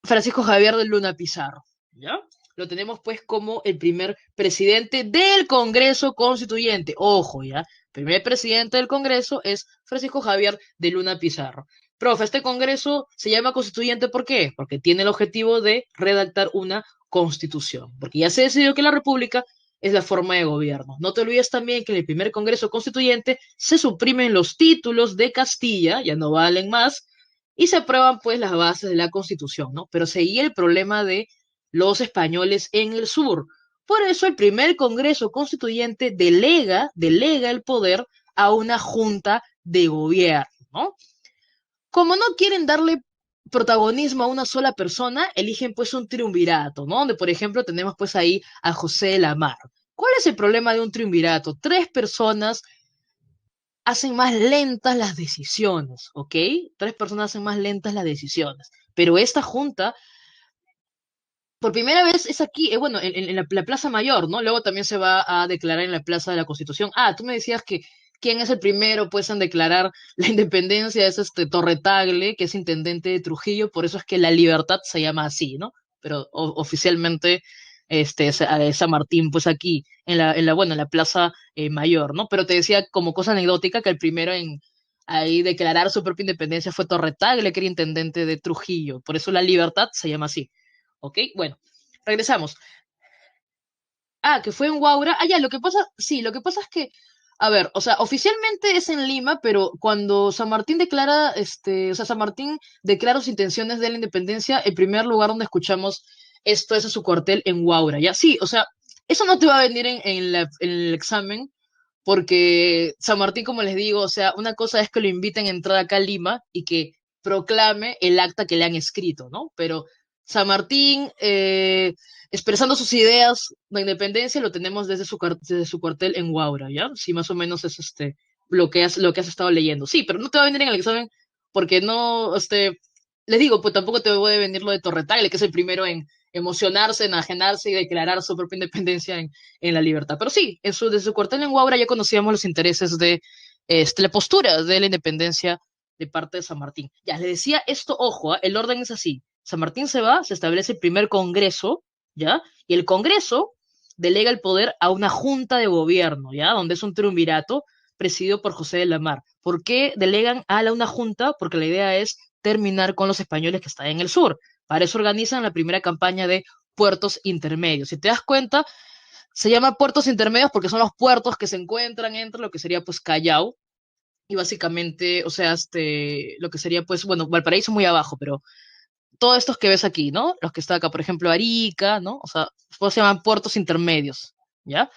Francisco Javier de Luna Pizarro, ¿ya? Lo tenemos pues como el primer presidente del Congreso Constituyente. Ojo, ¿ya? Primer presidente del Congreso es Francisco Javier de Luna Pizarro. Profe, este Congreso se llama Constituyente, ¿por qué? Porque tiene el objetivo de redactar una constitución. Porque ya se decidió que la República es la forma de gobierno. No te olvides también que en el primer Congreso Constituyente se suprimen los títulos de Castilla, ya no valen más, y se aprueban pues las bases de la Constitución, ¿no? Pero seguía el problema de los españoles en el sur. Por eso el primer Congreso Constituyente delega el poder a una junta de gobierno, ¿no? Como no quieren darle protagonismo a una sola persona, eligen pues un triunvirato, ¿no? Donde, por ejemplo, tenemos pues ahí a José de la Mar. ¿Cuál es el problema de un triunvirato? Tres personas hacen más lentas las decisiones, ¿ok? Tres personas hacen más lentas las decisiones. Pero esta junta, por primera vez, es aquí, bueno, en la Plaza Mayor, ¿no? Luego también se va a declarar en la Plaza de la Constitución. Ah, tú me decías que quién es el primero, pues, en declarar la independencia es este Torre Tagle, que es intendente de Trujillo, por eso es que la Libertad se llama así, ¿no? Pero oficialmente es San Martín, pues aquí, bueno, en la Plaza Mayor, ¿no? Pero te decía como cosa anecdótica que el primero en ahí declarar su propia independencia fue Torre Tagle, que era intendente de Trujillo, por eso la Libertad se llama así, ¿ok? Bueno, regresamos. Ah, que fue en Huaura. Ah, ya, lo que pasa, sí, lo que pasa es que, a ver, o sea, oficialmente es en Lima, pero cuando San Martín declara, o sea, San Martín declara sus intenciones de la independencia, el primer lugar donde escuchamos esto es en su cuartel en Huaura, ¿ya? Sí, o sea, eso no te va a venir en el examen, porque San Martín, como les digo, o sea, una cosa es que lo inviten a entrar acá a Lima y que proclame el acta que le han escrito, ¿no? Pero San Martín, expresando sus ideas de independencia, lo tenemos desde su cuartel en Huaura, ¿ya? Sí, más o menos es lo que has estado leyendo. Sí, pero no te va a venir en el examen porque no, les digo, pues tampoco te puede venir lo de Torretagle, que es el primero en emocionarse, enajenarse y declarar su propia independencia en la libertad. Pero sí, desde su cuartel en Huaura ya conocíamos los intereses de la postura de la independencia de parte de San Martín. Ya, le decía esto, ojo, el orden es así. San Martín se va, se establece el primer congreso, ¿ya? Y el congreso delega el poder a una junta de gobierno, ¿ya? Donde es un triunvirato presidido por José de la Mar. ¿Por qué delegan una junta? Porque la idea es terminar con los españoles que están en el sur. Para eso organizan la primera campaña de puertos intermedios. Si te das cuenta, se llama puertos intermedios porque son los puertos que se encuentran entre lo que sería pues Callao y básicamente, o sea, lo que sería pues, bueno, Valparaíso muy abajo, pero todos estos que ves aquí, ¿no? Los que están acá, por ejemplo, Arica, ¿no? O sea, pues se llaman puertos intermedios, ¿ya?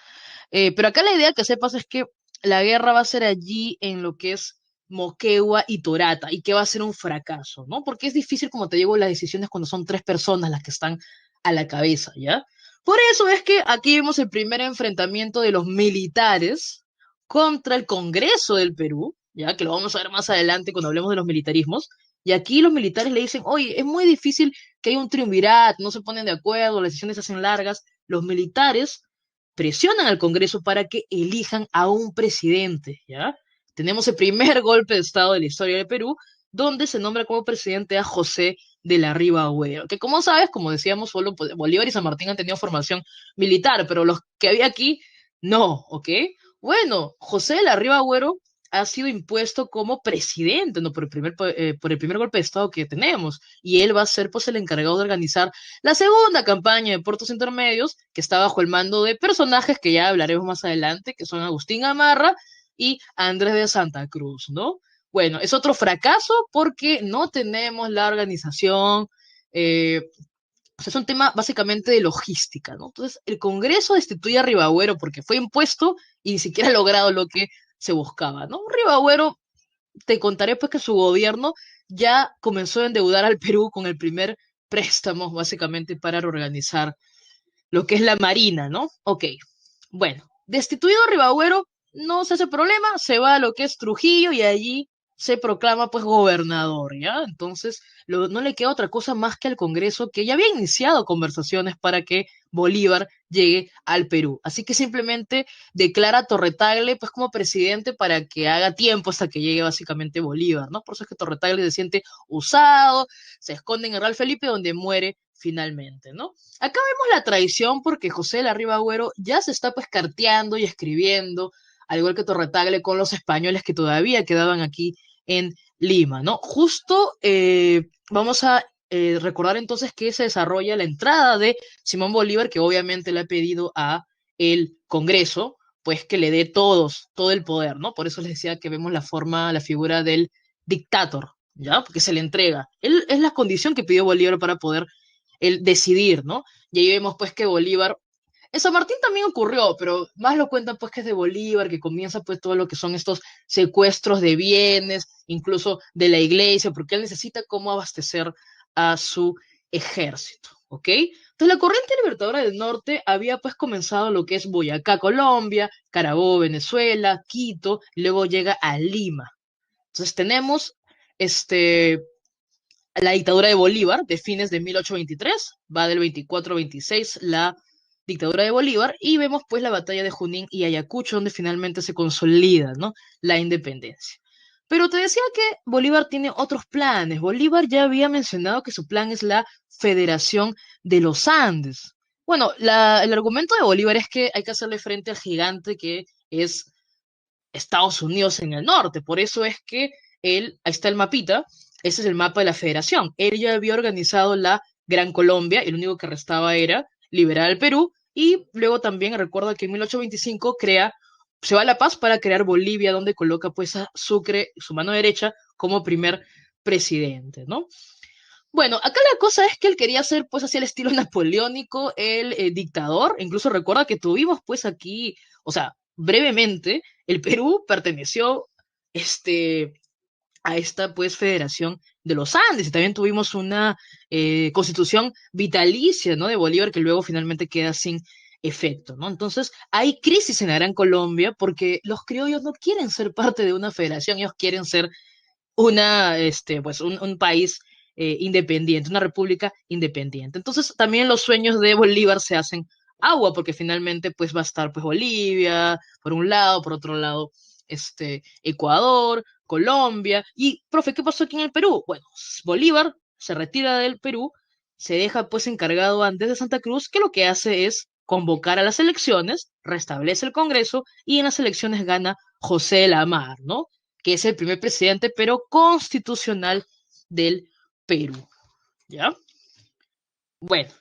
Pero acá la idea que sepas es que la guerra va a ser allí en lo que es Moquegua y Torata, y que va a ser un fracaso, ¿no? Porque es difícil, como te digo, las decisiones cuando son tres personas las que están a la cabeza, ¿ya? Por eso es que aquí vemos el primer enfrentamiento de los militares contra el Congreso del Perú, ¿ya? Que lo vamos a ver más adelante cuando hablemos de los militarismos. Y aquí los militares le dicen, oye, es muy difícil que haya un triunvirato, no se ponen de acuerdo, las decisiones se hacen largas. Los militares presionan al Congreso para que elijan a un presidente, ¿ya? Tenemos el primer golpe de Estado de la historia del Perú, donde se nombra como presidente a José de la Riva Agüero, que como sabes, como decíamos, solo Bolívar y San Martín han tenido formación militar, pero los que había aquí, no, ¿ok? Bueno, José de la Riva Agüero ha sido impuesto como presidente, ¿no? Por el primer golpe de Estado que tenemos, y él va a ser pues el encargado de organizar la segunda campaña de puertos intermedios, que está bajo el mando de personajes que ya hablaremos más adelante, que son Agustín Gamarra y Andrés de Santa Cruz, ¿no? Bueno, es otro fracaso porque no tenemos la organización, o sea, es un tema básicamente de logística, ¿no? Entonces, el Congreso destituye a Ribagüero porque fue impuesto y ni siquiera ha logrado lo que se buscaba, ¿no? Ribagüero, te contaré pues que su gobierno ya comenzó a endeudar al Perú con el primer préstamo, básicamente, para reorganizar lo que es la Marina, ¿no? Ok, bueno, destituido Ribagüero, no se hace problema, se va a lo que es Trujillo y allí se proclama pues gobernador, ¿ya? Entonces no le queda otra cosa más que al Congreso, que ya había iniciado conversaciones para que Bolívar llegue al Perú. Así que simplemente declara a Torretagle pues como presidente para que haga tiempo hasta que llegue básicamente Bolívar, ¿no? Por eso es que Torretagle se siente usado, se esconde en el Real Felipe donde muere finalmente, ¿no? Acá vemos la traición porque José de la Riva Agüero ya se está pues carteando y escribiendo, al igual que Torretagle, con los españoles que todavía quedaban aquí en Lima, ¿no? Justo vamos a recordar entonces que se desarrolla la entrada de Simón Bolívar, que obviamente le ha pedido a el Congreso, pues que le dé todo el poder, ¿no? Por eso les decía que vemos la figura del dictator, ¿ya? Porque se le entrega. Él es la condición que pidió Bolívar para poder él decidir, ¿no? Y ahí vemos pues que Bolívar en San Martín también ocurrió, pero más lo cuentan pues que es de Bolívar, que comienza pues todo lo que son estos secuestros de bienes, incluso de la iglesia, porque él necesita cómo abastecer a su ejército, ¿ok? Entonces la corriente libertadora del norte había pues comenzado lo que es Boyacá, Colombia, Carabobo, Venezuela, Quito, y luego llega a Lima. Entonces tenemos este, la dictadura de Bolívar de fines de 1823, va del 24 al 26 la dictadura de Bolívar y vemos pues la batalla de Junín y Ayacucho donde finalmente se consolida, ¿no? La independencia. Pero te decía que Bolívar tiene otros planes. Bolívar ya había mencionado que su plan es la Federación de los Andes. Bueno, el argumento de Bolívar es que hay que hacerle frente al gigante que es Estados Unidos en el norte. Por eso es que ahí está el mapita, ese es el mapa de la federación. Él ya había organizado la Gran Colombia y lo único que restaba era liberar al Perú y luego también recuerda que en 1825 se va a La Paz para crear Bolivia, donde coloca pues a Sucre, su mano derecha, como primer presidente, ¿no? Bueno, acá la cosa es que él quería ser pues así el estilo napoleónico, el dictador, incluso recuerda que tuvimos pues aquí, o sea, brevemente, el Perú perteneció este, a esta pues Federación de los Andes y también tuvimos una constitución vitalicia, ¿no? De Bolívar que luego finalmente queda sin efecto, ¿no? Entonces hay crisis en la Gran Colombia porque los criollos no quieren ser parte de una federación, ellos quieren ser pues un país independiente, una república independiente. Entonces, también los sueños de Bolívar se hacen agua, porque finalmente, pues, va a estar, pues, Bolivia, por un lado, por otro lado, Ecuador, Colombia. Y, profe, ¿qué pasó aquí en el Perú? Bueno, Bolívar se retira del Perú, se deja, pues, encargado antes de Santa Cruz, que lo que hace es convocar a las elecciones, restablece el Congreso y en las elecciones gana José Lamar, ¿no? Que es el primer presidente, pero constitucional del Perú. ¿Ya? Bueno,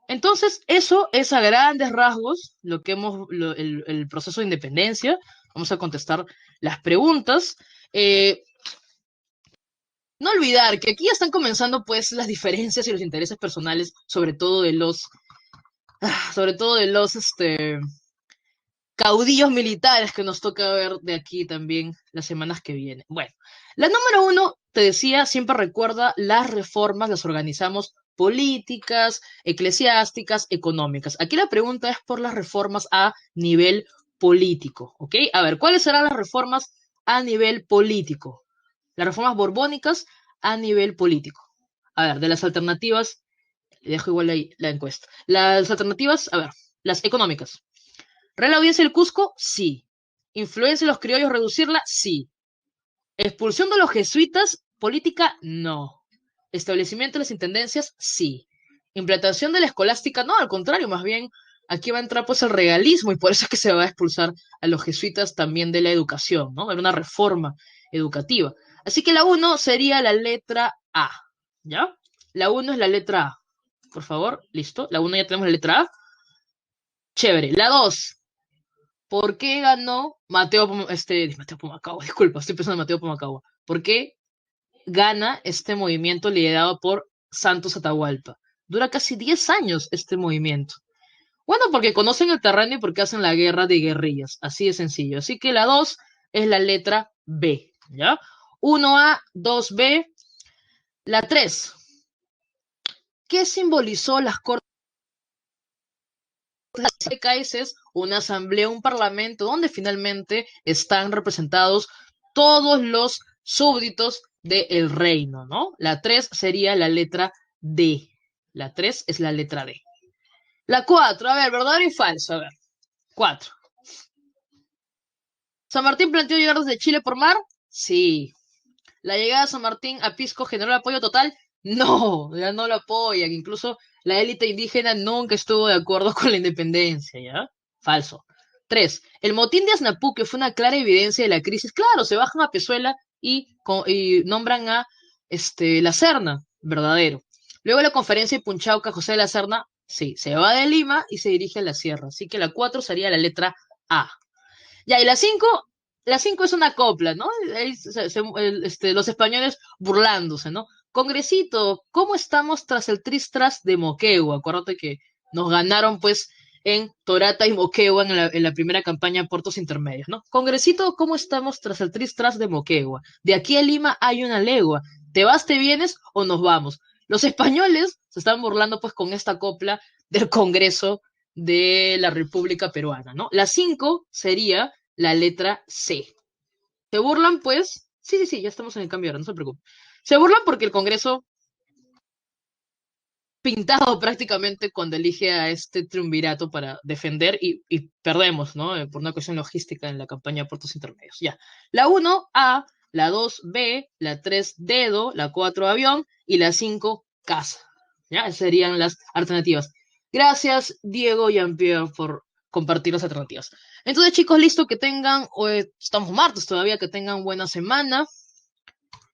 entonces eso es a grandes rasgos lo que el proceso de independencia. Vamos a contestar las preguntas. Eh, no olvidar que aquí ya están comenzando pues las diferencias y los intereses personales, sobre todo de los caudillos militares que nos toca ver de aquí también las semanas que vienen. Bueno, la número uno, te decía, siempre recuerda las reformas, las organizamos políticas, eclesiásticas, económicas. Aquí la pregunta es por las reformas a nivel político, ¿ok? A ver, ¿cuáles serán las reformas a nivel político? Las reformas borbónicas a nivel político. A ver, de las alternativas, le dejo igual ahí la encuesta. Las alternativas, a ver, las económicas. ¿Real audiencia del Cusco? Sí. ¿Influencia de los criollos reducirla? Sí. ¿Expulsión de los jesuitas? ¿Política? No. ¿Establecimiento de las intendencias? Sí. ¿Implantación de la escolástica? No, al contrario, más bien aquí va a entrar pues el regalismo y por eso es que se va a expulsar a los jesuitas también de la educación, ¿no? Va a haber una reforma educativa. Así que la uno sería la letra A, ¿ya? La uno es la letra A. Por favor, listo. La uno ya tenemos la letra A. Chévere. La 2. ¿Por qué ganó Mateo Pumacahua? Disculpa, estoy pensando en Mateo Pumacahua. ¿Por qué gana este movimiento liderado por Santos Atahualpa? Dura casi 10 años este movimiento. Bueno, porque conocen el terreno y porque hacen la guerra de guerrillas. Así de sencillo. Así que la 2 es la letra B, ¿ya? 1A, 2B. La 3. ¿Qué simbolizó las Cortes? CAIS es una asamblea, un parlamento donde finalmente están representados todos los súbditos del reino, ¿no? La 3 sería la letra D. La 3 es la letra D. La 4, a ver, verdadero y falso, a ver. 4. ¿San Martín planteó llegar desde Chile por mar? Sí. ¿La llegada de San Martín a Pisco generó el apoyo total? No, ya no lo apoyan. Incluso la élite indígena nunca estuvo de acuerdo con la independencia, ¿ya? Falso. 3. El motín de Asnapuque fue una clara evidencia de la crisis. Claro, se bajan a Pezuela y nombran a La Serna, verdadero. Luego la conferencia de Punchauca, José de la Serna, sí, se va de Lima y se dirige a la sierra. Así que la 4 sería la letra A. Ya, y la 5 es una copla, ¿no? Ahí los españoles burlándose, ¿no? Congresito, ¿cómo estamos tras el tristras de Moquegua? Acuérdate que nos ganaron, pues, en Torata y Moquegua en la primera campaña Puertos Intermedios, ¿no? Congresito, ¿cómo estamos tras el tristras de Moquegua? De aquí a Lima hay una legua. ¿Te vas, te vienes o nos vamos? Los españoles se están burlando, pues, con esta copla del Congreso de la República Peruana, ¿no? La 5 sería la letra C. Se burlan, pues, sí, ya estamos en el cambio ahora, no se preocupen. Se burlan porque el Congreso, pintado prácticamente cuando elige a este triunvirato para defender y perdemos, ¿no? Por una cuestión logística en la campaña de puertos intermedios. Ya. La 1, A, la 2, B, la 3, dedo, la 4, avión y la 5, casa. ¿Ya? Esas serían las alternativas. Gracias, Diego y Jean-Pierre, por compartir las alternativas. Entonces, chicos, listo, que tengan, estamos martes todavía, que tengan buena semana.